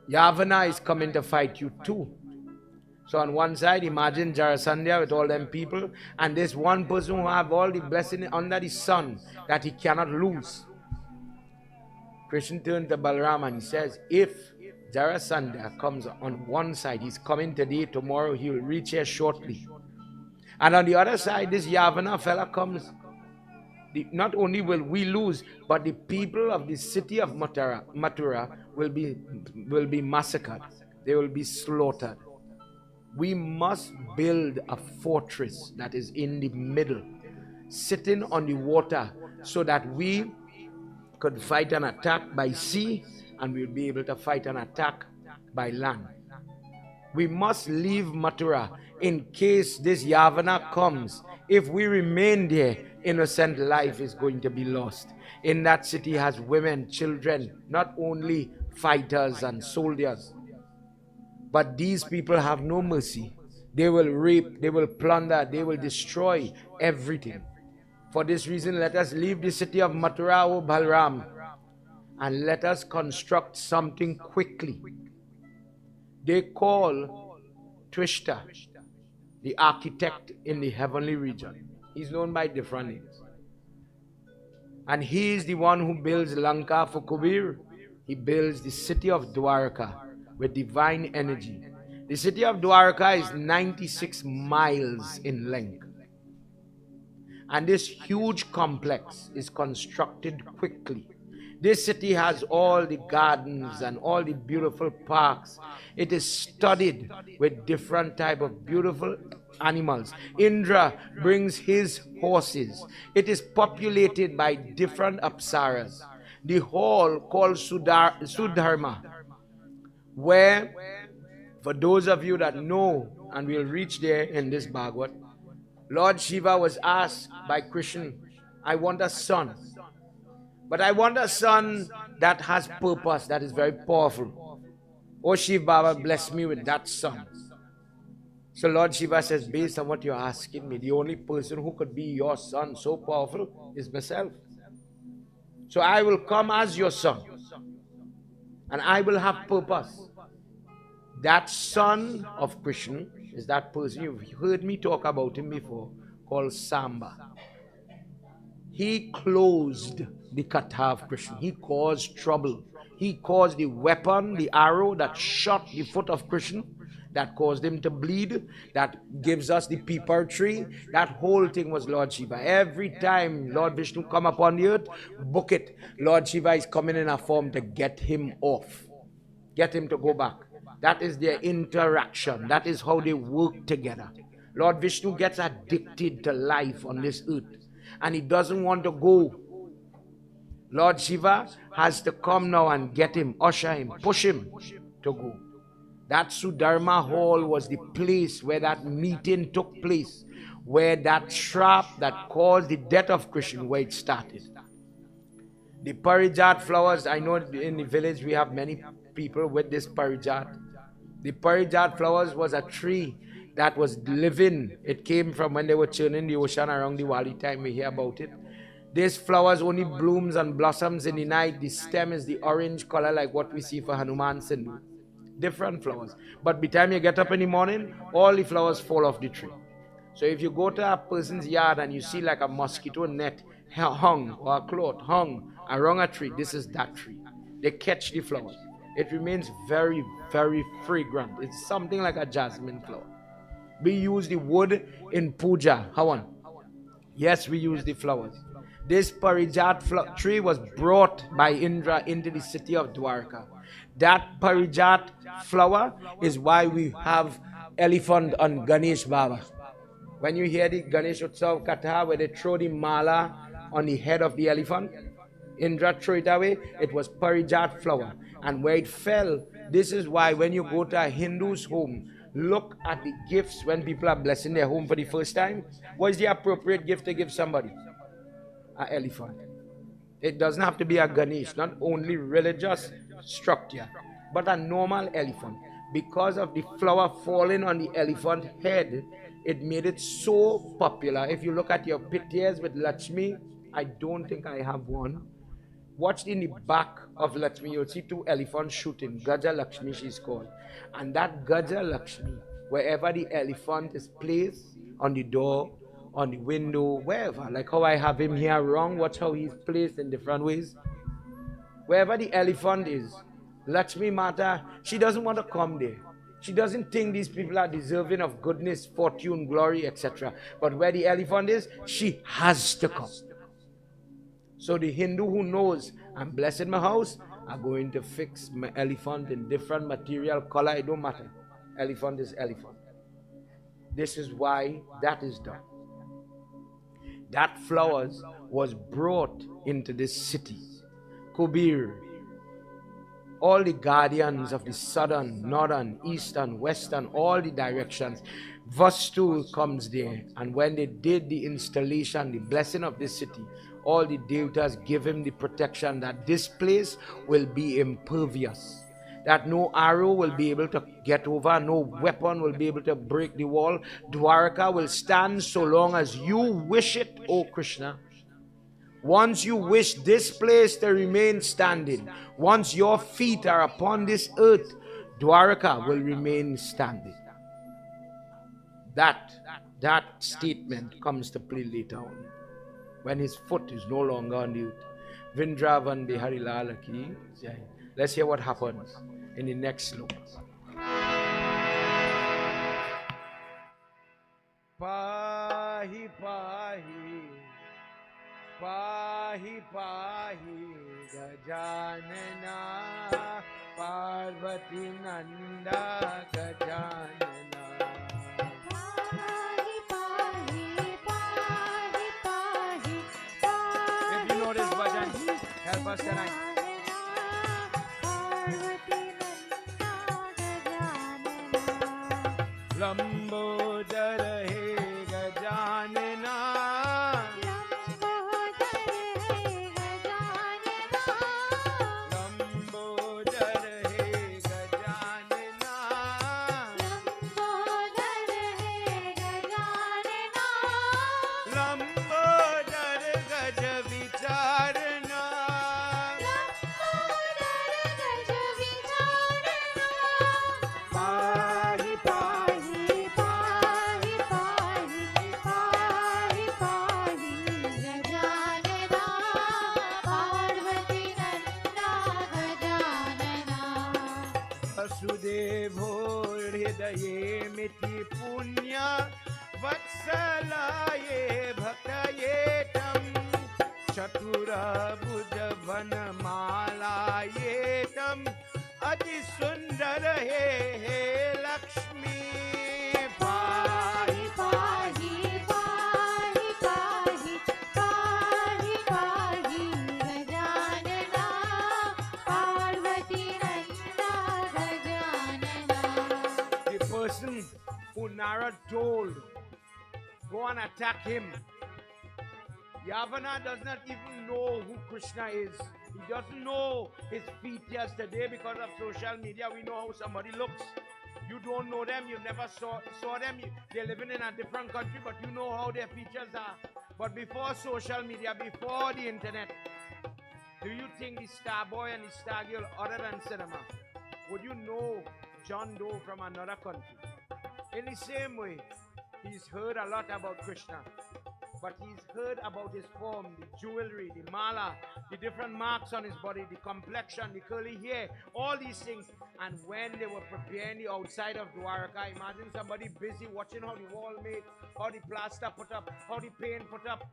Speaker 1: Yavana is coming to fight you too. So on one side, imagine Jarasandha with all them people, and this one person who have all the blessing under the sun that he cannot lose. Krishna turned to Balram and he says, if Jarasandha comes on one side, he's coming today, tomorrow he will reach here shortly. And on the other side, this Yavana fella comes. Not only will we lose, but the people of the city of Mathura will be massacred. They will be slaughtered. We must build a fortress that is in the middle, sitting on the water, so that we could fight an attack by sea and we'll be able to fight an attack by land. We must leave Mathura in case this Yavana comes. If we remain there, innocent life is going to be lost. In that city has women, children, not only fighters and soldiers. But these people have no mercy. They will rape, they will plunder, they will destroy everything. For this reason, let us leave the city of Mathura, O Balram, and let us construct something quickly. They call Twishta, the architect in the heavenly region. He's known by different names. And he is the one who builds Lanka for Kubir. He builds the city of Dvarka with divine energy. The city of Dvarka is 96 miles in length. And this huge complex is constructed quickly. This city has all the gardens and all the beautiful parks. It is studded with different type of beautiful animals. Indra brings his horses. It is populated by different apsaras. The hall called Sudharma, where, for those of you that know, and we'll reach there in this Bhagavad, Lord Shiva was asked by Krishna, I want a son. But I want a son that has purpose, that is very powerful. Oh Shiva Baba, bless me with that son. So Lord Shiva says, based on what you're asking me, the only person who could be your son so powerful is myself. So I will come as your son. And I will have purpose. That son of Krishna is that person, you've heard me talk about him before, called Samba. He closed the Katha of Krishna. He caused trouble. He caused the weapon, the arrow that shot the foot of Krishna, that caused him to bleed, that gives us the peepar tree. That whole thing was Lord Shiva. Every time Lord Vishnu come upon the earth, book it. Lord Shiva is coming in a form to get him off. Get him to go back. That is their interaction. That is how they work together. Lord Vishnu gets addicted to life on this earth. And he doesn't want to go. Lord Shiva has to come now and get him, usher him, push him to go. That Sudharma hall was the place where that meeting took place, where that trap that caused the death of Krishna, where it started. The Parijat flowers, I know in the village we have many people with this Parijat. The Parijat flowers was a tree that was living. It came from when they were churning the ocean around Diwali time. We hear about it. These flowers only blooms and blossoms in the night. The stem is the orange color like what we see for Hanuman Sindhu. Different flowers. But by the time you get up in the morning, all the flowers fall off the tree. So if you go to a person's yard and you see like a mosquito net hung or a cloth hung around a tree, this is that tree. They catch the flowers. It remains very, very fragrant. It's something like a jasmine flower. We use the wood in puja. How on? Yes, we use the flowers. This Parijat tree was brought by Indra into the city of Dvarka. That Parijat flower is why we have elephant on Ganesh Baba. When you hear the Ganesh Utsav Katha, where they throw the mala on the head of the elephant, Indra threw it away, it was Parijat flower. And where it fell, this is why when you go to a Hindu's home, look at the gifts when people are blessing their home for the first time. What is the appropriate gift to give somebody? An elephant. It doesn't have to be a Ganesh, not only religious structure, but a normal elephant. Because of the flower falling on the elephant head, it made it so popular. If you look at your pictures with Lakshmi, I don't think I have one. Watch in the back of Lakshmi, you'll see two elephants shooting. Gaja Lakshmi, she's called. And that Gaja Lakshmi, wherever the elephant is placed, on the door, on the window, wherever, like how I have him here wrong, watch how he's placed in different ways. Wherever the elephant is, Lakshmi Mata, she doesn't want to come there. She doesn't think these people are deserving of goodness, fortune, glory, etc. But where the elephant is, she has to come. So the Hindu who knows, I'm blessing my house, I'm going to fix my elephant in different material, color, it don't matter. Elephant is elephant. This is why that is done. That flowers was brought into this city. Kubir, all the guardians of the southern, northern, eastern, western, all the directions, Vastu comes there. And when they did the installation, the blessing of this city, all the devatas give him the protection that this place will be impervious. That no arrow will be able to get over, no weapon will be able to break the wall. Dwarka will stand so long as you wish it, O Krishna. Once you wish this place to remain standing, once your feet are upon this earth, Dwarka will remain standing. That statement comes to play later on, when his foot is no longer on the earth. Vrindavan Bihari Lal ki jai. Let's hear what happens in the next sloka. Pahi pahi, pahi pahi, Gajanana, Parvati Nanda Gajanana.
Speaker 2: Pahi, pahi, pahi, pahi,
Speaker 1: If you know this bhajan, help us tonight. Lambodar he Gajanana, Lambodar he Gajanana, Lambodar Gaj Vicharana, Pahi pahi,
Speaker 2: pahi, pahi, pahi, pahi, Gajanana, Parvati Nanda Gajanana.
Speaker 1: Vasudevo Hridaye Miti Punya Vatsalaye Bhaktaye Tam Chatura Bhuja Vanamalaye Tam Adi Sundara He Lakshmi. Pahi
Speaker 2: Pahi, pahi, pahi, pahi, pahi, Gajanana, Parvati Nanda Gajanana.
Speaker 1: The person who Narad told, go and attack him. Yavana does not even know who Krishna is. He doesn't know his features today because of social media. We know how somebody looks. You don't know them, you never saw them. They're living in a different country, but you know how their features are. But before social media, before the internet, do you think the star boy and the star girl, other than cinema, would you know John Doe from another country? In the same way, he's heard a lot about Krishna, but he's heard about his form, the jewelry, the mala, the different marks on his body, the complexion, the curly hair, all these things. And when they were preparing the outside of Dvarka, imagine somebody busy watching how the wall made, how the plaster put up, how the paint put up.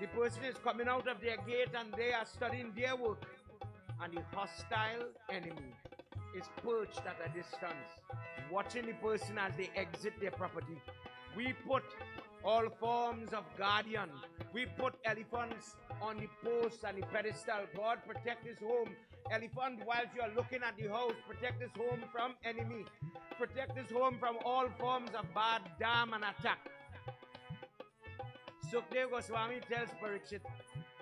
Speaker 1: The person is coming out of their gate and they are studying their work. And the hostile enemy is perched at a distance, watching the person as they exit their property. We put all forms of guardian. We put elephants on the post and the pedestal. God protect his home. Elephant, whilst you are looking at the house, protect his home from enemy. Protect his home from all forms of bad dam and attack. Sukdev Goswami tells Parikshit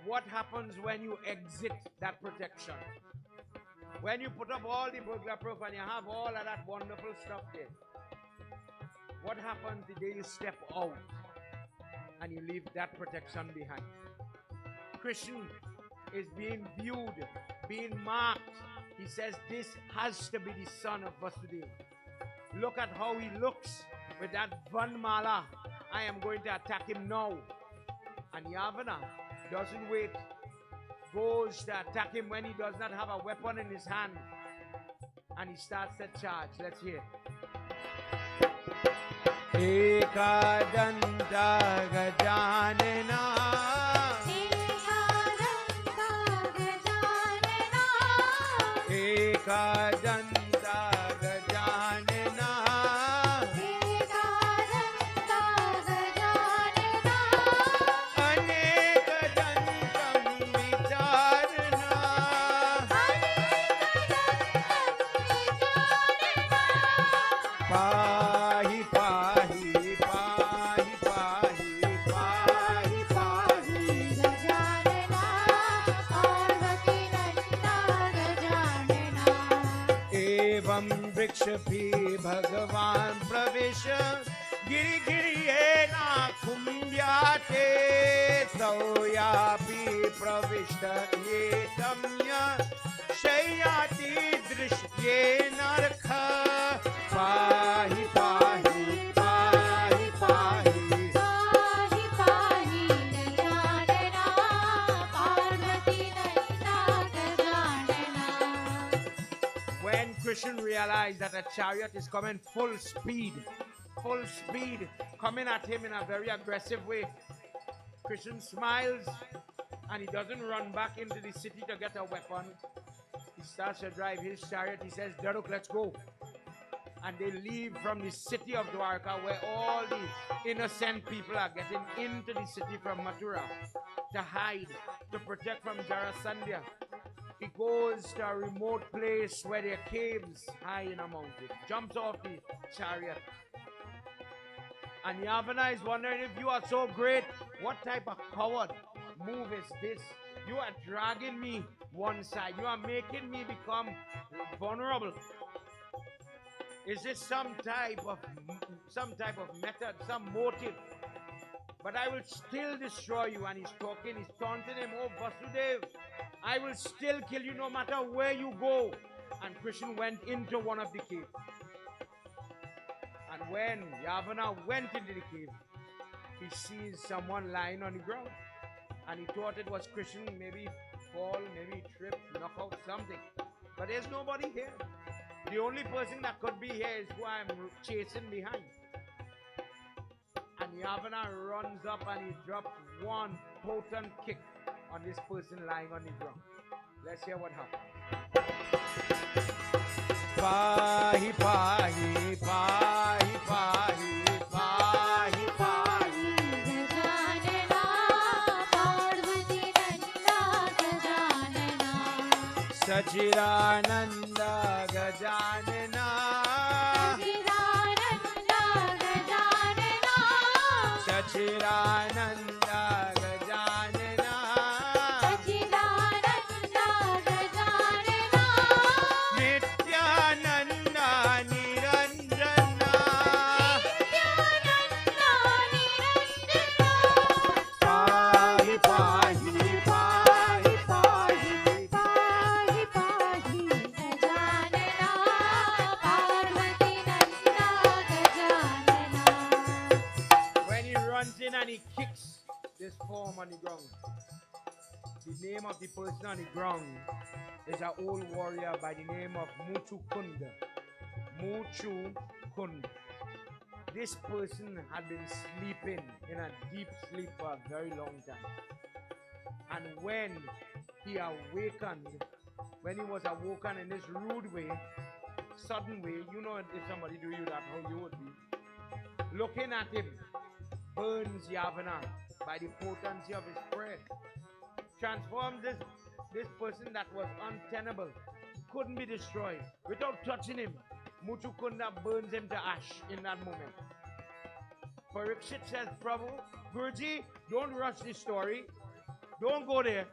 Speaker 1: what happens when you exit that protection. When you put up all the burglar proof and you have all of that wonderful stuff there, what happens the day you step out and you leave that protection behind? Krishna is being viewed, being marked. He says this has to be the son of Vasudeva. Look at how he looks with that Vanmala. I am going to attack him now. And Yavana doesn't wait, goes to attack him when he does not have a weapon in his hand. And he starts to charge. Let's hear. Ekadanta Gajanana, Ekadanta Gajanana, Anekadantam Vicharana, Pahi pahi, pahi pahi, pahi pahi,
Speaker 2: Gajanana, Parvati Nanda Gajanana.
Speaker 1: Evam vrikshaphi Bhagavan pravisha Giri giri ena kumbhyate Sauyapi pravishta yetamya Shayati drishtye narkha Pahi pahi, realized that a chariot is coming full speed, coming at him in a very aggressive way. Krishna smiles and he doesn't run back into the city to get a weapon. He starts to drive his chariot. He says, Dvarka, let's go. And they leave from the city of Dvarka, where all the innocent people are getting into the city from Mathura to hide, to protect from Jarasandha. He goes to a remote place where there are caves high in a mountain, jumps off the chariot. And Yagnas is wondering, if you are so great, what type of coward move is this? You are dragging me one side. You are making me become vulnerable. Is this some type of method, some motive? But I will still destroy you. And he's talking, he's taunting him, oh Vasudev, I will still kill you no matter where you go. And Krishna went into one of the caves. And when Yagnas went into the cave, he sees someone lying on the ground. And he thought it was Krishna, maybe fall, maybe trip, knock out something. But there's nobody here. The only person that could be here is who I'm chasing behind. And Yagnas runs up and he drops one potent kick on this person lying on the ground. Let's hear what happened. Pahi, pahi, pahi, pahi, pahi, pahi. Sachidananda Gajanana. Sachidananda Gajanana. Nityananda Niranjana. Pahi, pahi, pahi, pahi. When he runs in and he kicks this form on the ground, the name of the person on the ground is an old warrior by the name of Muchukunda. Muchukunda. This person had been sleeping in a deep sleep for a very long time. And when he awakened, when he was awoken in this rude way, sudden way, you know, if somebody do you that, how you would be. Looking at him burns Yagnas by the potency of his prayer. Transforms this person that was untenable, couldn't be destroyed. Without touching him, Muchukunda burns him to ash in that moment. Parikshit says, Prabhu, Guruji, don't rush this story. Don't go there.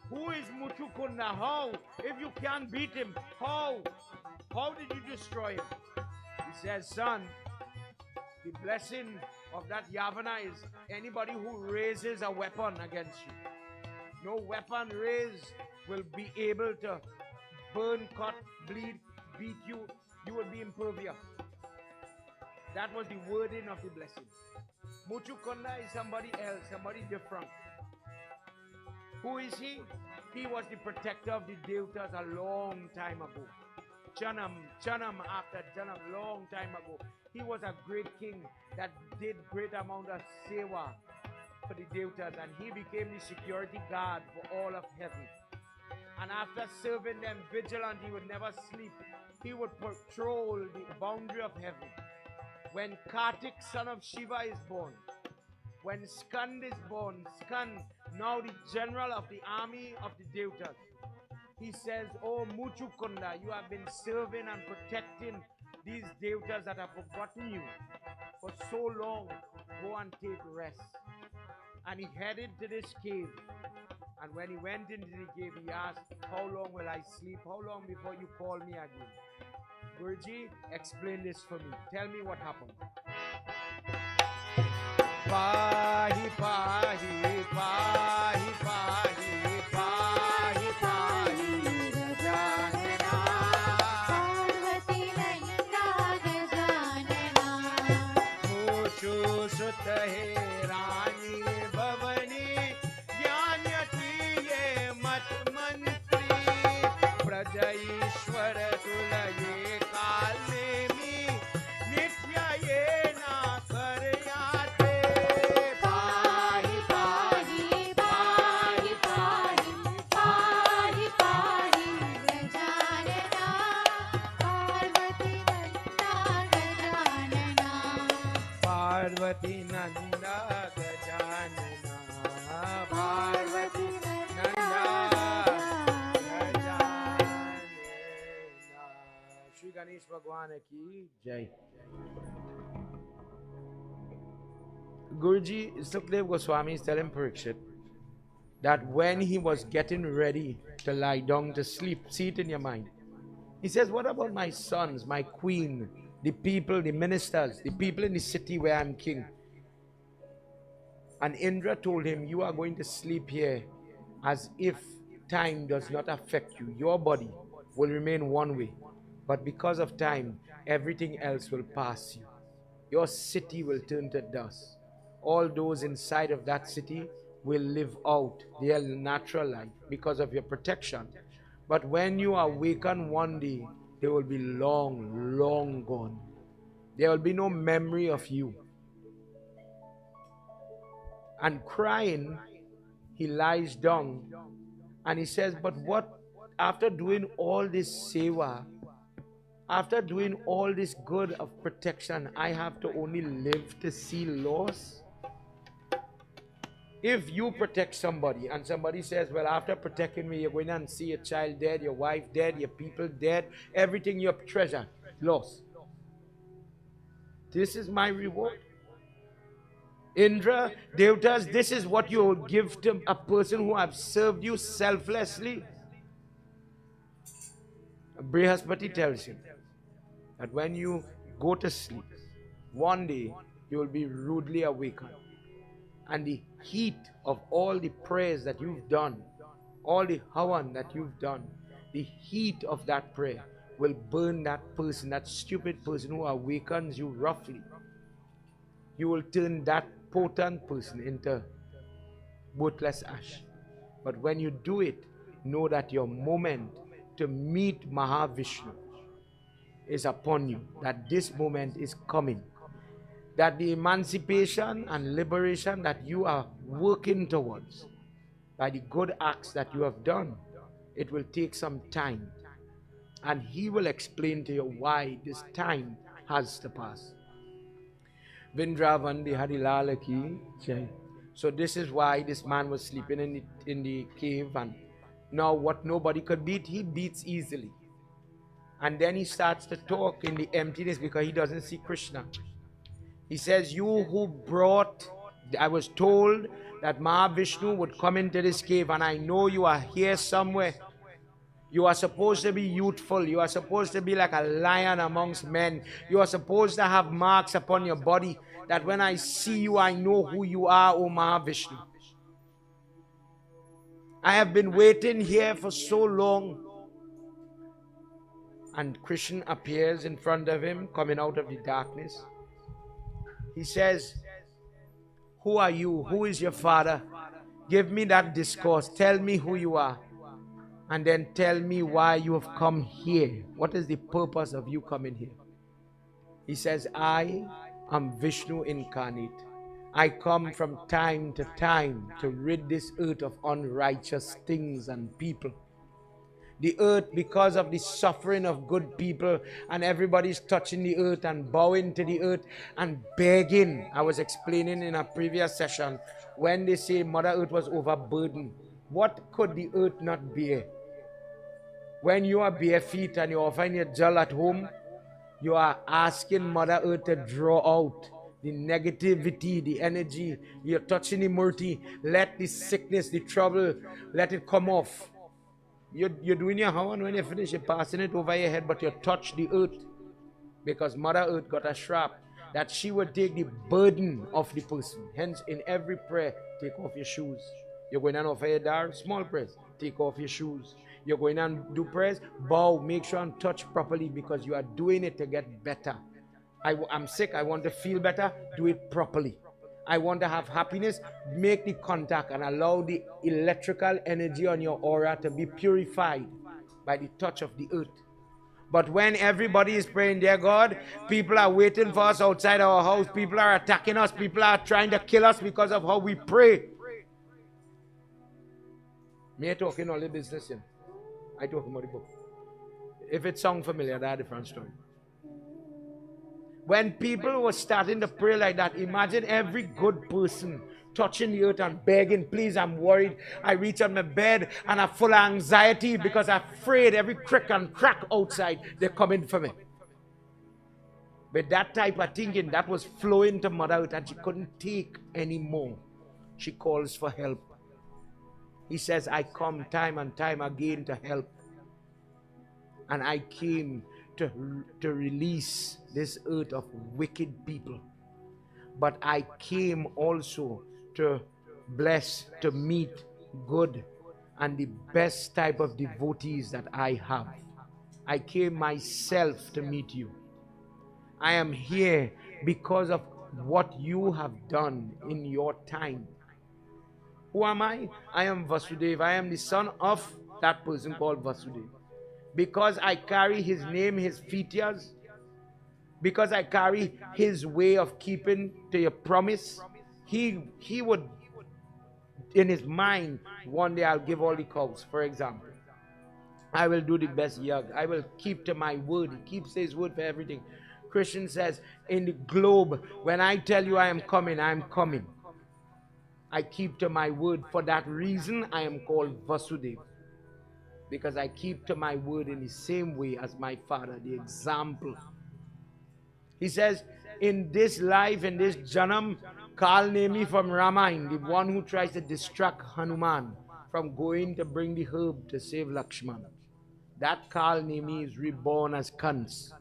Speaker 1: Who is Muchukunda? How? If you can't beat him, how? How did you destroy him? He says, son, the blessing of that Yagnas is anybody who raises a weapon against you. No weapon raised will be able to burn, cut, bleed, beat you. You will be impervious. That was the wording of the blessing. Muchukunda is somebody else, somebody different. Who is he? He was the protector of the Devatas a long time ago. Janam after Janam, long time ago. He was a great king that did great amount of Seva for the Devatas, and he became the security guard for all of heaven. And after serving them vigilant, he would never sleep. He would patrol the boundary of heaven. When Kartik, son of Shiva, is born, when Skandha is born, Skandha, now the general of the army of the Devatas, he says, oh Muchukunda, you have been serving and protecting these Devatas that have forgotten you for so long. Go and take rest. And he headed to this cave. And when he went into the cave, he asked, how long will I sleep? How long before you call me again? Guruji, explain this for me. Tell me what happened. Pahi, pahi, pahi, pahi, pahi, pahi, Gajanana. Muchu sutta hai Rani Bhavani, Jnanyati ye mat mantri, Praja Ishwar tulaye Nanda Gajanana Parvati Nanda Gajanana. Shri Ganesh Bhagwan ki Jai. Guruji, Sukdev Goswami is telling Parikshit that when he was getting ready to lie down to sleep, see it in your mind. He says, what about my sons, my queen, the people, the ministers, the people in the city where I'm king? And Indra told him, you are going to sleep here as if time does not affect you. Your body will remain one way, but because of time, everything else will pass you. Your city will turn to dust. All those inside of that city will live out their natural life because of your protection. But when you awaken one day, they will be long, long gone. There will be no memory of you. And crying, he lies down and he says, but what, after doing all this seva, after doing all this good of protection, I have to only live to see loss? If you protect somebody and somebody says, well, after protecting me, you're going to see your child dead, your wife dead, your people dead, everything you have treasured, lost. This is my reward. Indra, Devtas, this is what you will give to a person who has served you selflessly. Brihaspati tells him that when you go to sleep, one day you will be rudely awakened. And the heat of all the prayers that you've done, all the havan that you've done, the heat of that prayer will burn that person, that stupid person who awakens you roughly. You will turn that potent person into worthless ash. But when you do it, know that your moment to meet Mahavishnu is upon you, that this moment is coming, that the emancipation and liberation that you are working towards by the good acts that you have done, it will take some time. And he will explain to you why this time has to pass. Vrindavan Bihari Lal ki Jai. So this is why this man was sleeping in the cave, and now what nobody could beat, he beats easily. And then he starts to talk in the emptiness because he doesn't see Krishna. He says, you who brought, I was told that Mahavishnu would come into this cave, and I know you are here somewhere. You are supposed to be youthful. You are supposed to be like a lion amongst men. You are supposed to have marks upon your body that when I see you, I know who you are, O Mahavishnu. I have been waiting here for so long. And Krishna appears in front of him, coming out of the darkness. He says, who are you? Who is your father? Give me that discourse. Tell me who you are. And then tell me why you have come here. What is the purpose of you coming here? He says, I am Vishnu incarnate. I come from time to time to rid this earth of unrighteous things and people. The earth, because of the suffering of good people, and everybody's touching the earth and bowing to the earth and begging. I was explaining in a previous session, when they say Mother Earth was overburdened, what could the earth not bear? When you are bare feet and you're offering your jal at home, you are asking Mother Earth to draw out the negativity, the energy. You're touching the murti. Let the sickness, the trouble, let it come off. You're doing your havan, when you finish, you're passing it over your head, but you touch the earth. Because Mother Earth got a shrap that she would take the burden of the person. Hence, in every prayer, take off your shoes. You're going to offer your dar, small prayers, take off your shoes. You're going to do prayers, bow, make sure and touch properly, because you are doing it to get better. I'm sick, I want to feel better, do it properly. I want to have happiness, make the contact and allow the electrical energy on your aura to be purified by the touch of the earth. But when everybody is praying, dear God, people are waiting for us outside our house, people are attacking us, people are trying to kill us because of how we pray. Me talking all the business in. I talk about the book. If it sounds familiar, that's a different story. When people were starting to pray like that, imagine every good person touching the earth and begging, please, I'm worried. I reach on my bed and I'm full of anxiety because I'm afraid every crick and crack outside, they're coming for me. With that type of thinking, that was flowing to Mother Earth and she couldn't take anymore. She calls for help. He says, I come time and time again to help. And I came to release this earth of wicked people. But I came also to bless, to meet good and the best type of devotees that I have. I came myself to meet you. I am here because of what you have done in your time. Who am I? I am Vasudeva. I am the son of that person called Vasudeva. Because I carry his name, his features, because I carry his way of keeping to your promise, he would, in his mind, one day I'll give all the cows, for example. I will do the best yag. I will keep to my word. He keeps his word for everything. Christian says, in the globe, when I tell you I am coming, I am coming. I keep to my word. For that reason, I am called Vasudeva. Because I keep to my word in the same way as my father, the example. He says, in this life, in this Janam, Kal Nemi from Ramayana, the one who tries to distract Hanuman from going to bring the herb to save Lakshman. That Kal Nemi is reborn as Kamsa.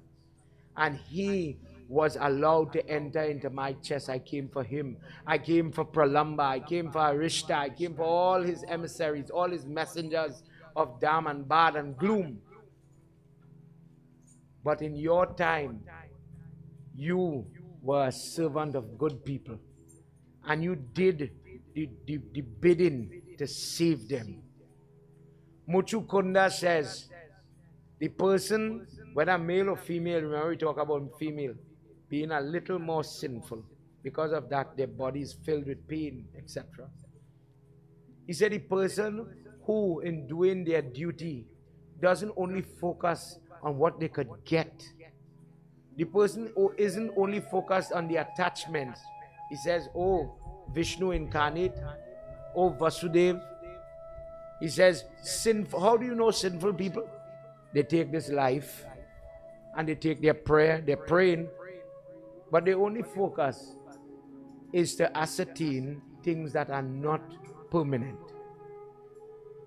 Speaker 1: And he was allowed to enter into my chest. I came for him. I came for Pralamba. I came for Arishta. I came for all his emissaries, all his messengers of Dam and Bad and gloom. But in your time, you were a servant of good people. And you did the bidding to save them. Muchu Kunda says, the person, whether male or female, remember we talk about female, being a little more sinful. Because of that, their body is filled with pain, etc. He said the person who, in doing their duty, doesn't only focus on what they could get. The person who isn't only focused on the attachments. He says, oh, Vishnu incarnate, oh, Vasudeva. He says, sinful. How do you know sinful people? They take this life and they take their prayer, they're praying, but their only focus is to ascertain things that are not permanent.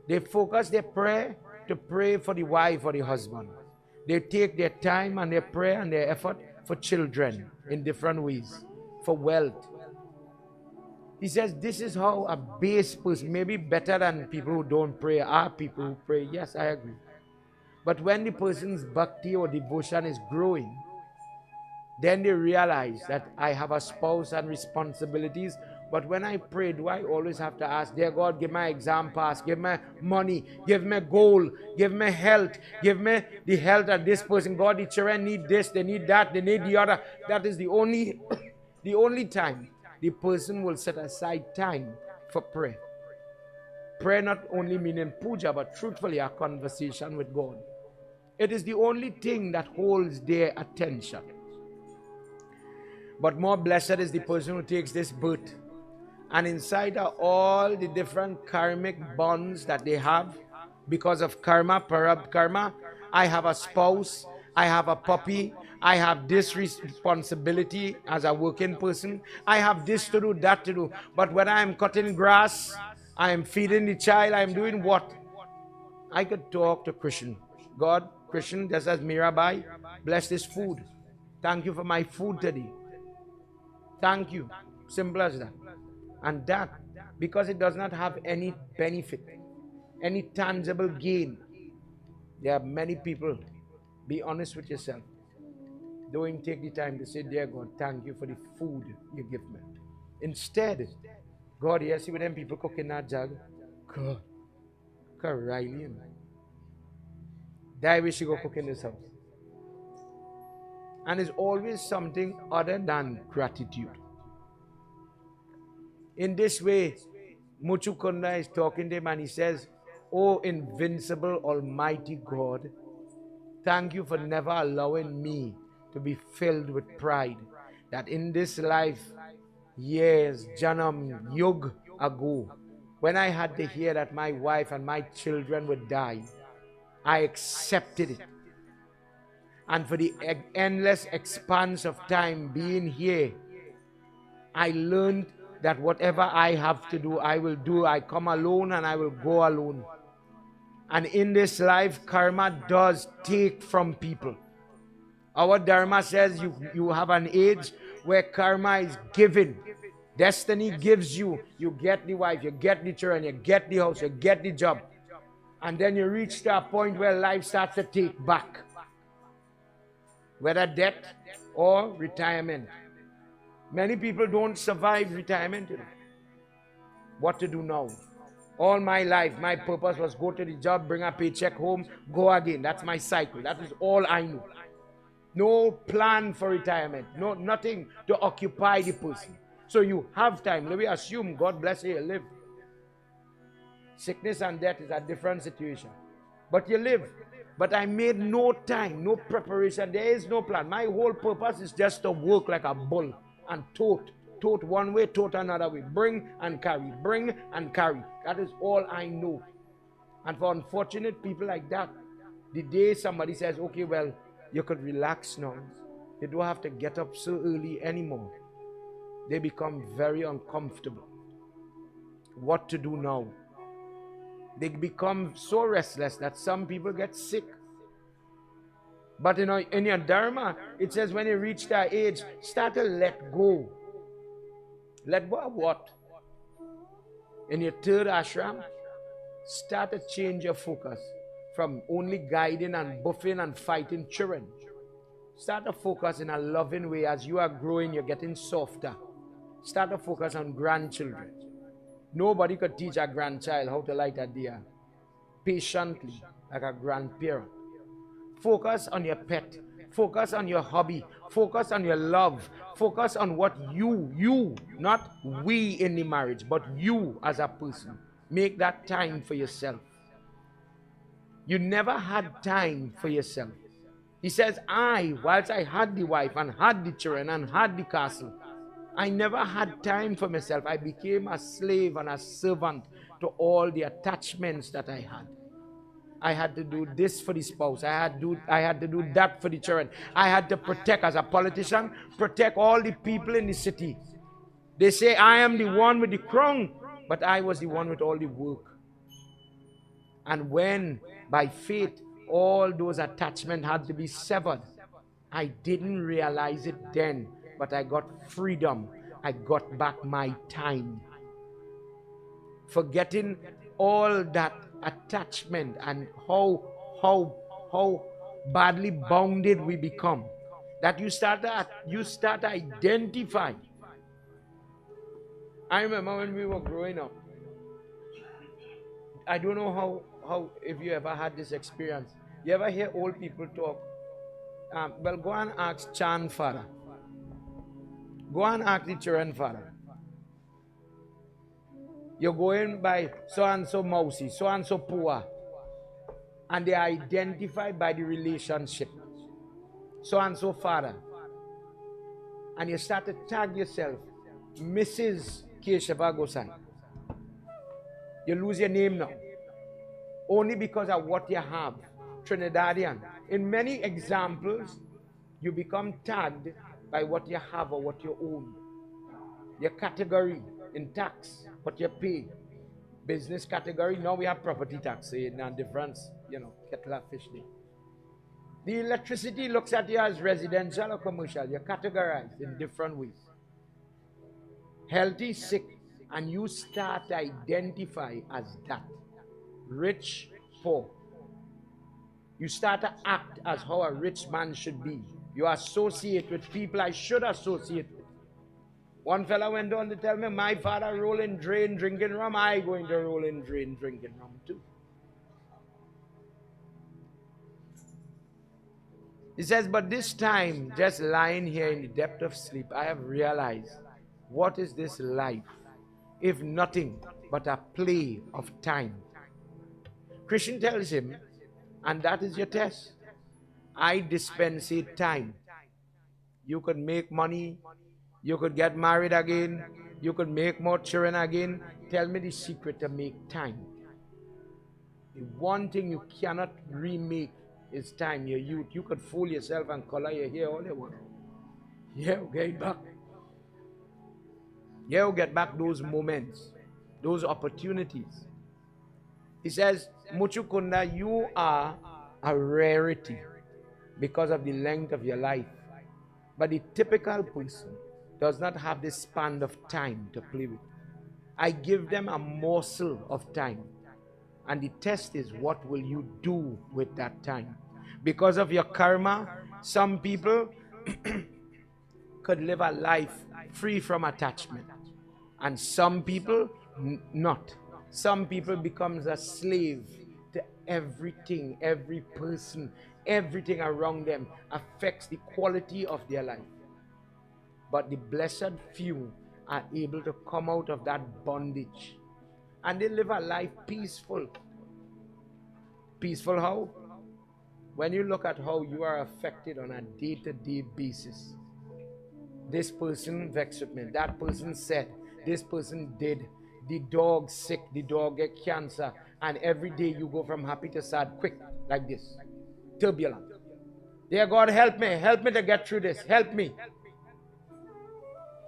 Speaker 1: They focus their prayer to pray for the wife or the husband. They take their time and their prayer and their effort for children in different ways, for wealth. He says this is how a base person, maybe better than people who don't pray, are people who pray. Yes, I agree. But when the person's bhakti or devotion is growing, then they realize that I have a spouse and responsibilities. But when I pray, do I always have to ask, dear God, give my exam pass, give me money, give me goal, give me health, give me the health of this person. God, the children need this, they need that, they need the other. That is the only, the only time the person will set aside time for prayer. Prayer not only meaning puja, but truthfully a conversation with God. It is the only thing that holds their attention. But more blessed is the person who takes this birth, and inside are all the different karmic bonds that they have because of karma, parab karma. I have a spouse, I have a puppy, I have this responsibility as a working person, I have this to do, that to do. But when I am cutting grass, I am feeding the child, I am doing what? I could talk to Krishna. God, Krishna, just as Mirabai, bless this food. Thank you for my food today. Thank you. Simple as that. And that, because it does not have any benefit, any tangible gain. There are many people, be honest with yourself. Don't even take the time to say, dear God, thank you for the food you give me. Instead, God, you see with them people cooking that jug. God, Riley, I wish you go cook in this house. And it's always something other than gratitude. In this way, Muchukunda is talking to him and he says, oh, invincible, almighty God, thank you for never allowing me to be filled with pride. That in this life, years, Janam, Yug ago, when I had to hear that my wife and my children would die, I accepted it. And for the endless expanse of time being here, I learned that whatever I have to do, I will do. I come alone and I will go alone. And in this life, karma does take from people. Our Dharma says you have an age where karma is given. Destiny gives you. You get the wife, you get the children, you get the house, you get the job. And then you reach to a point where life starts to take back. Whether death or retirement. Many people don't survive retirement. What to do now? All my life, my purpose was go to the job, bring a paycheck home, go again. That's my cycle. That is all I know. No plan for retirement. No, nothing to occupy the person. So you have time. Let me assume God bless you, you live. Sickness and death is a different situation. But you live. But I made no time, no preparation. There is no plan. My whole purpose is just to work like a bull and tote. Tote one way, tote another way. Bring and carry. Bring and carry. That is all I know. And for unfortunate people like that, the day somebody says, okay, well, you could relax now. You don't have to get up so early anymore. They become very uncomfortable. What to do now? They become so restless that some people get sick. But in your Dharma, it says when you reach that age, start to let go. Let go of what? In your third ashram, start to change your focus from only guiding and buffing and fighting children. Start to focus in a loving way. As you are growing, you're getting softer. Start to focus on grandchildren. Nobody could teach a grandchild how to light a deer patiently like a grandparent. Focus on your pet. Focus on your hobby. Focus on your love. Focus on what you, not we in the marriage, but you as a person. Make that time for yourself. You never had time for yourself. He says, whilst I had the wife and had the children and had the castle, I never had time for myself. I became a slave and a servant to all the attachments that I had. I had to do this for the spouse. I had to do that for the children. I had to protect, as a politician, protect all the people in the city. They say I am the one with the crown, but I was the one with all the work. And when, by fate, all those attachments had to be severed, I didn't realize it then, but I got freedom. I got back my time. Forgetting all that attachment and how badly bounded we become, that you start to identify. I remember when we were growing up, I don't know how if you ever had this experience. You ever hear old people talk? Well, go and ask Chan father. Go and ask the children father. You're going by so-and-so mousy, so-and-so poor. And they are identified by the relationship. So-and-so father. And you start to tag yourself, Mrs. Keshava Gosine. You lose your name now. Only because of what you have. Trinidadian. In many examples, you become tagged by what you have or what you own. Your category in tax, what you pay. Business category, now we have property tax. In a difference, kettle of fish there. The electricity looks at you as residential or commercial. You're categorized in different ways. Healthy, sick, and you start to identify as that. Rich, poor. You start to act as how a rich man should be. You associate with people I should associate with. One fella went on to tell me, my father rolling drain drinking rum, I going to roll in drain drinking rum too. He says, but this time, just lying here in the depth of sleep, I have realized, what is this life, if nothing but a play of time? Krishna tells him, and that is your test. I dispensate time. You could make money. You could get married again. You could make more children again. Tell me the secret to make time. The one thing you cannot remake is time, your youth. You could fool yourself and color your hair all you want. Yeah, get back. Yeah, get back those moments, those opportunities. He says, Muchukunda, you are a rarity because of the length of your life. But the typical person does not have this span of time to play with. I give them a morsel of time. And the test is, what will you do with that time? Because of your karma, some people could live a life free from attachment. And some people not. Some people becomes a slave to everything, every person, everything around them affects the quality of their life. But the blessed few are able to come out of that bondage. And they live a life peaceful. Peaceful how? When you look at how you are affected on a day-to-day basis. This person vexed with me. That person said. This person did. The dog sick. The dog get cancer. And every day you go from happy to sad quick like this. Turbulent. Dear God, help me. Help me to get through this. Help me.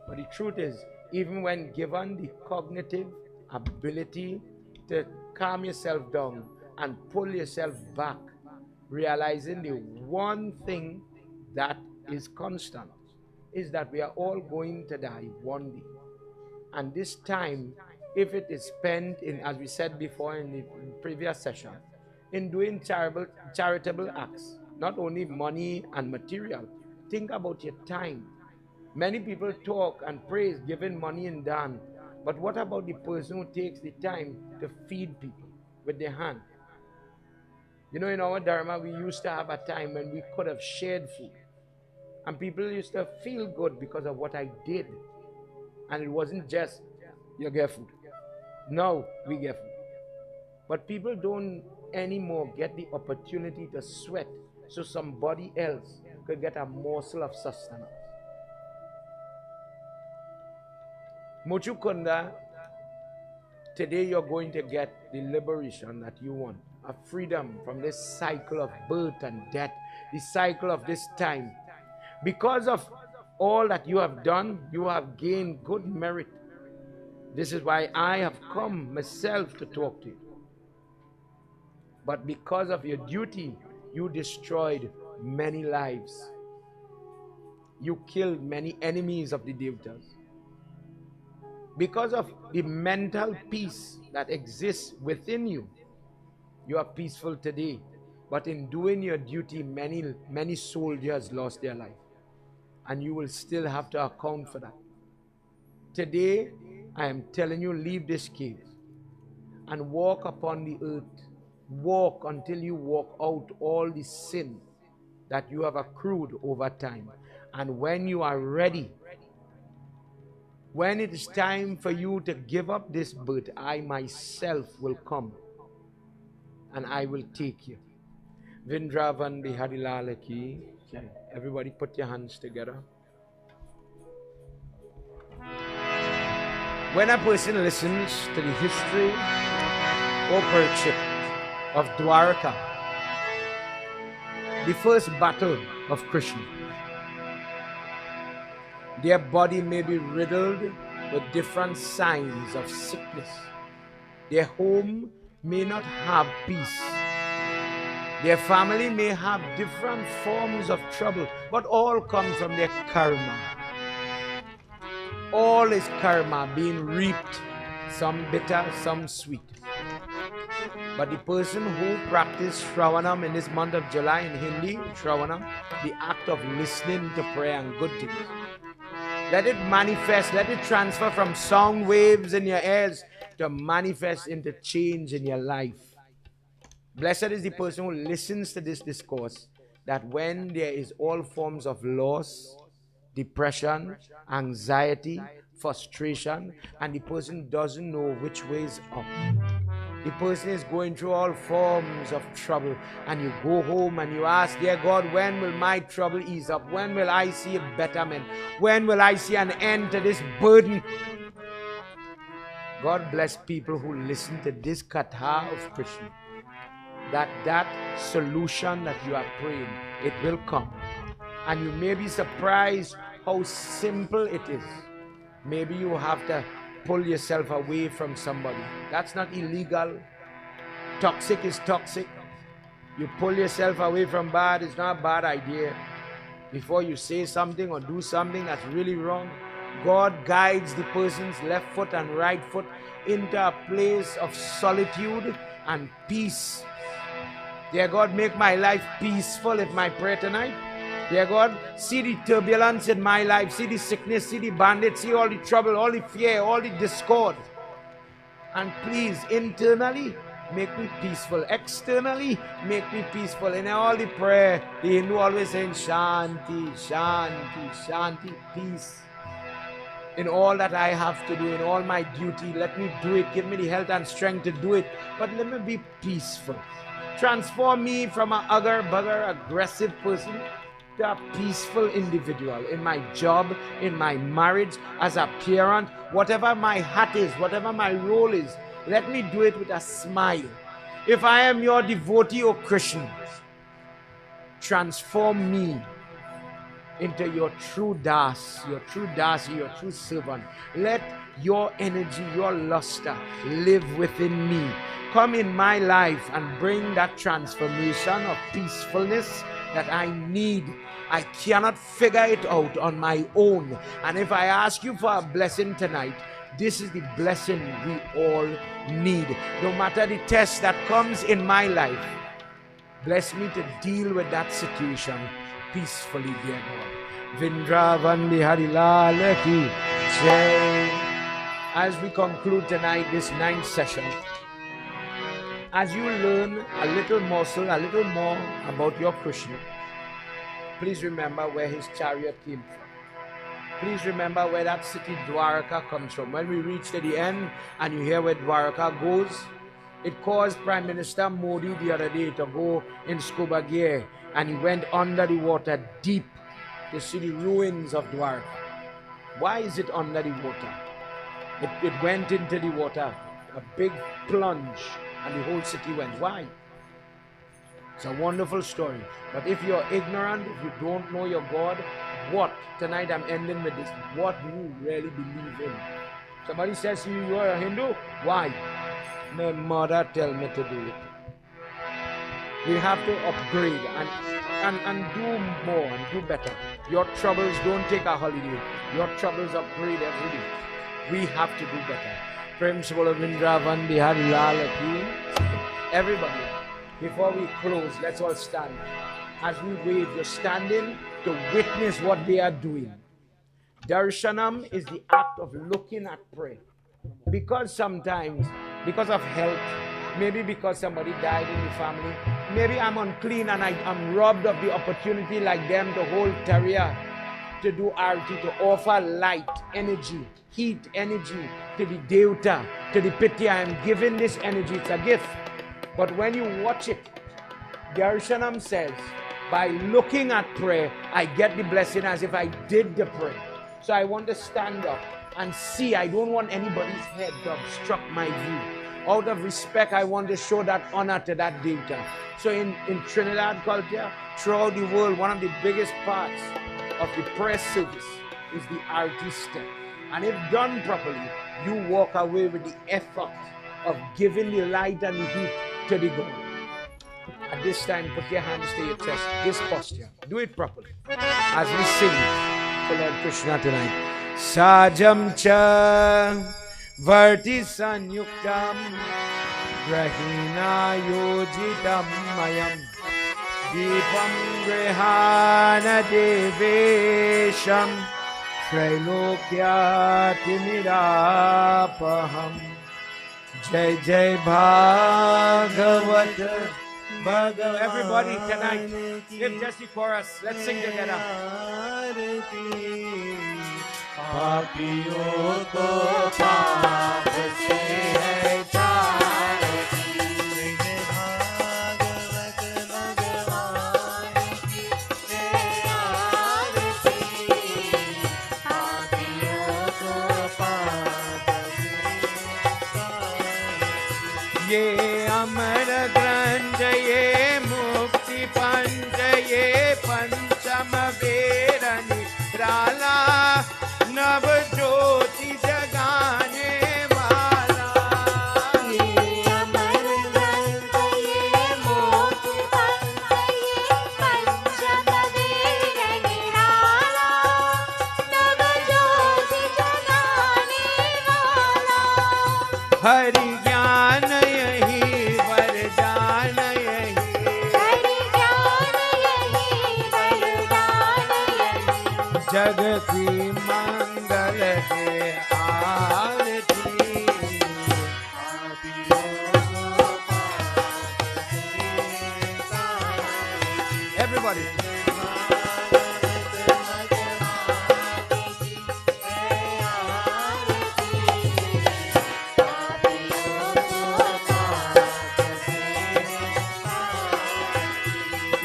Speaker 1: But the truth is, even when given the cognitive ability to calm yourself down and pull yourself back, realizing the one thing that is constant is that we are all going to die one day. And this time, if it is spent in, as we said before in the previous session, in doing charitable acts, not only money and material, think about your time. Many people talk and praise giving money in dan, but what about the person who takes the time to feed people with their hand? You know, in our Dharma, we used to have a time when we could have shared food. And people used to feel good because of what I did. And it wasn't just, you get food. Now we get food. But people don't anymore get the opportunity to sweat so somebody else could get a morsel of sustenance. Muchukunda, today you're going to get the liberation that you want. A freedom from this cycle of birth and death. The cycle of this time. Because of all that you have done, you have gained good merit. This is why I have come myself to talk to you. But because of your duty, you destroyed many lives. You killed many enemies of the Devatas. Because of the mental peace that exists within you, you are peaceful today. But in doing your duty, many soldiers lost their life. And you will still have to account for that. Today, I am telling you, leave this cave and walk upon the earth. Walk until you walk out all the sin that you have accrued over time. And when you are ready, when it is time for you to give up this birth, I myself will come and I will take you. Vindravan Bihadilala ki. Everybody put your hands together. When a person listens to the history or courtship of Dvarka, the first battle of Krishna, their body may be riddled with different signs of sickness. Their home may not have peace. Their family may have different forms of trouble, but all come from their karma. All is karma being reaped, some bitter, some sweet. But the person who practices Shravanam in this month of July in Hindi, Shravanam, the act of listening to prayer and good things, let it manifest, let it transfer from sound waves in your ears to manifest into change in your life. Blessed is the person who listens to this discourse, that when there is all forms of loss, depression, anxiety, frustration, and the person doesn't know which way is up, The person is going through all forms of trouble, and you go home and you ask, dear God, when will my trouble ease up? When will I see a betterment? When will I see an end to this burden? God bless people who listen to this Katha of Krishna. That solution that you are praying, it will come. And you may be surprised how simple it is. Maybe you have to pull yourself away from somebody. That's not illegal. Toxic is toxic. You pull yourself away from bad, it's not a bad idea. Before you say something or do something that's really wrong, God guides the person's left foot and right foot into a place of solitude and peace. Dear God, make my life peaceful if my prayer tonight. Dear God, see the turbulence in my life, see the sickness, see the bandits, see all the trouble, all the fear, all the discord. And please, internally, make me peaceful. Externally, make me peaceful. In all the prayer, the Hindu always saying, Shanti, Shanti, Shanti, peace. In all that I have to do, in all my duty, let me do it. Give me the health and strength to do it. But let me be peaceful. Transform me from an ugger-bugger, aggressive person to a peaceful individual in my job, in my marriage, as a parent, whatever my hat is, whatever my role is, let me do it with a smile. If I am your devotee, O Krishna, transform me into your true das, your true dasi, your true servant. Let your energy, your luster live within me. Come in my life and bring that transformation of peacefulness that I need. I cannot figure it out on my own. And if I ask you for a blessing tonight, this is the blessing we all need. No matter the test that comes in my life, bless me to deal with that situation peacefully, dear God. Vindravan Bihari Lal Ki Jai. As we conclude tonight this 9th session, as you learn a little morsel, a little more about your Krishna, please remember where his chariot came from. Please remember where that city Dvarka comes from. When we reach to the end and you hear where Dvarka goes, it caused Prime Minister Modi the other day to go in scuba gear, and he went under the water deep to see the ruins of Dvarka. Why is it under the water? It went into the water, a big plunge, and the whole city went. Why? It's a wonderful story. But if you're ignorant, if you don't know your God, what? Tonight I'm ending with this. What do you really believe in? Somebody says to you, you're a Hindu. Why? My mother tell me to do it. We have to upgrade and do more and do better. Your troubles don't take a holiday. Your troubles upgrade every day. We have to do better. Prem Shivolo Vindravan Bihari Lal Ki. Everybody, before we close, let's all stand. As we wave, you're standing to witness what they are doing. Darshanam is the act of looking at prayer. Because sometimes, because of health, maybe because somebody died in the family, maybe I'm unclean and I'm robbed of the opportunity like them to hold Tariya, to do arti, to offer light, energy, heat, energy to the Devta, to the Pitya. I am giving this energy, it's a gift. But when you watch it, Darshanam says, by looking at prayer, I get the blessing as if I did the prayer. So I want to stand up and see. I don't want anybody's head to obstruct my view. Out of respect, I want to show that honor to that Devta. So in Trinidad culture, throughout the world, one of the biggest parts of the prayer service is the arti step. And if done properly, you walk away with the effort of giving the light and the heat to the God. At this time, put your hands to your chest, this posture. Do it properly. As we sing for Lord Krishna tonight. Sajam cha varti sanyuktam grahina yojitam mayam deepam grihana devesham trailokya mirapaham. Jai Jai Bhagavat. Everybody tonight, if just the chorus, let's sing together. पापियों को पाप से है ये अमर ग्रंथ ये मुक्ति पंच ये पंचम वेर निराला नव ज्योति जगाने वाला।
Speaker 2: ये अमर ग्रंथ ये मोक्ष पंथ ये पंचम वेद निराला नव ज्योति जगाने वाला।
Speaker 1: हरि ज्ञान यही वरदान यही,
Speaker 2: हरि ज्ञान यही वरदान यही,
Speaker 1: जग की मंगल है आरती। Everybody.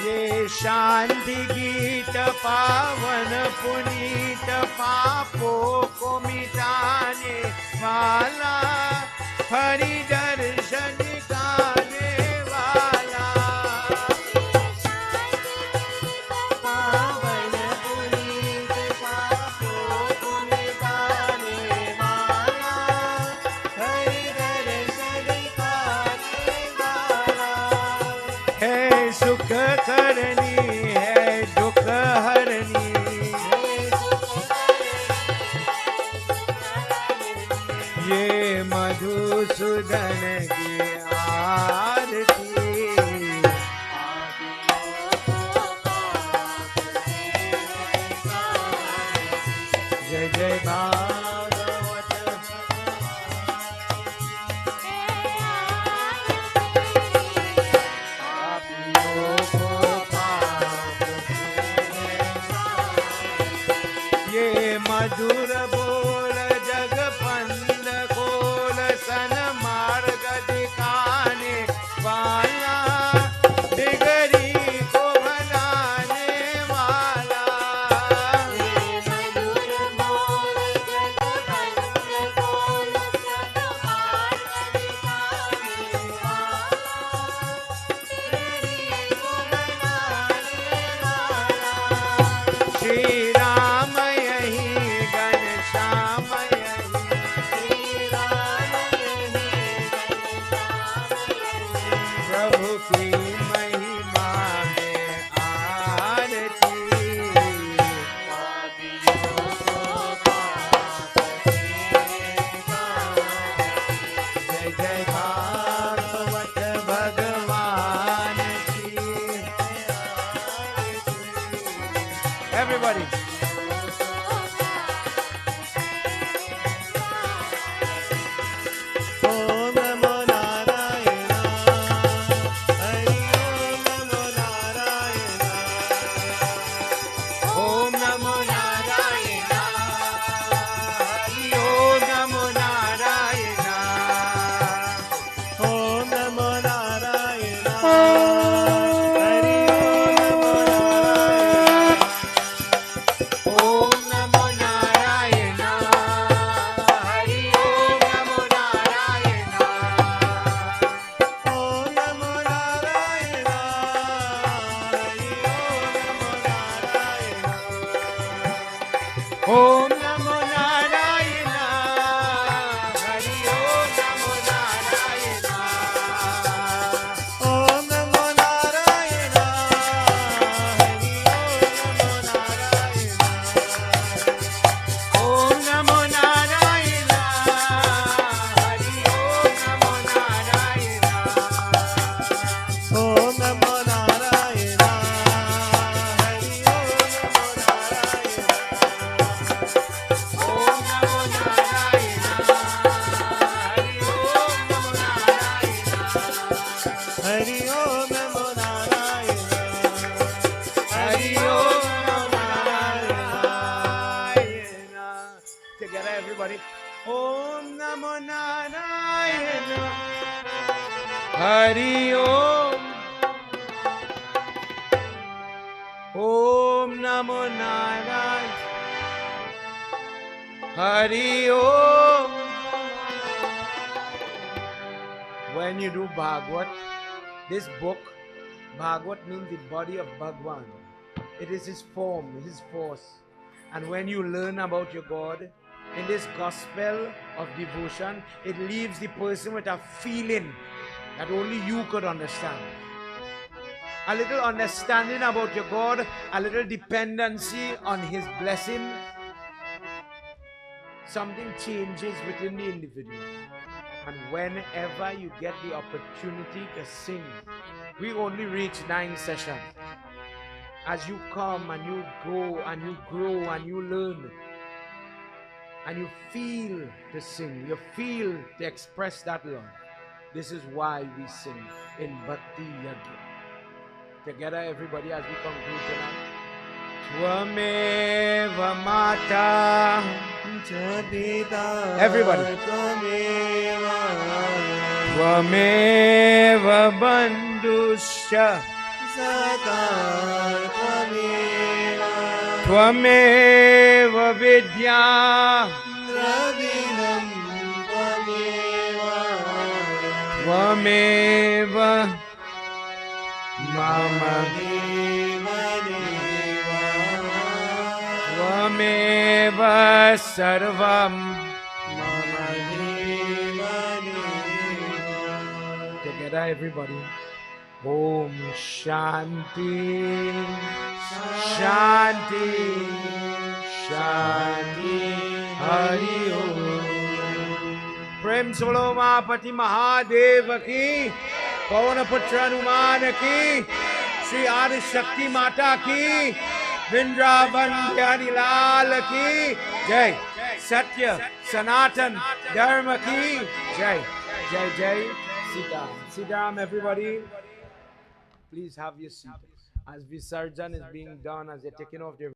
Speaker 1: ये शांति गीत पावन पुनीत पापों को मिटाने वाला हरि दर्शन दिखाने वाला। पावन पुनीत पापों को मिटाने वाला हरि दर्शन दिखाने वाला। है सुख करनी है दुख हरनी, ये मधुसूदन की आरती। जय जय भागवत पापियों को पाप से। ये मधुर बोल जग पंद खोल सन मार्ग दिखाने वाला बिगड़ी को भलाने वाला।
Speaker 2: ये मधुर बोल जग बंद खोल सन मार्ग दिखाने वाला, तेरी को बनाने वाला।
Speaker 1: श्री राम यही घनश्याम यही,
Speaker 2: श्री राम यही घनश्याम यही,
Speaker 1: प्रभु की महिमा में आरती। जय जय भागवत भगवान की। Everybody.
Speaker 3: Om NaMo Narayan Hari Om NaMo Narayan
Speaker 1: Om NaMo Narayan Hari Om NaMo Narayan
Speaker 3: Om NaMo Narayan Hari Om NaMo Narayan
Speaker 1: Om NaMo Narayan Hari Om NaMo Narayan
Speaker 3: Om NaMo Narayan Hari Om NaMo Narayan
Speaker 1: Om NaMo Narayan Hari Om NaMo Narayan
Speaker 3: Om NaMo Narayan Hari Om NaMo Narayan
Speaker 1: Hari Om NaMo Narayan. Together everybody. Om Namo Narayana Hari Om. Om Namo Narayana Hari Om. when you do Bhagavad, this book, Bhagavad means the body of Bhagwan. It is his form, his force. And when you learn about your God, in this gospel of devotion, it leaves the person with a feeling that only you could understand. A little understanding about your God, a little dependency on his blessing. Something changes within the individual. And whenever you get the opportunity to sing, we only reach 9 sessions. As you come and you go and you grow and you learn, and you feel to sing, you feel to express that love. This is why we sing in Bhakti Yagna. Together, everybody, as we conclude tonight. Tvameva Mata. Everybody. Tvameva Bandhusya. Tvameva Vidya. Tvameva Mama. Tvameva Sarvam. Together, everybody. Om Shanti, Shanti, Shanti, Hari Om. Prem Solo Mahapati Mahadeva ki, Pawana Putra Hanuman ki, Sri Adi Shakti Mata ki, Vrindavan Bihari Lal ki, Jai, Satya, Sanatan, Dharma ki, Jai, Jai, Jai, Sitaram. Sitaram, everybody. Please have your seat. As Visarjan is being done, as they're taking off their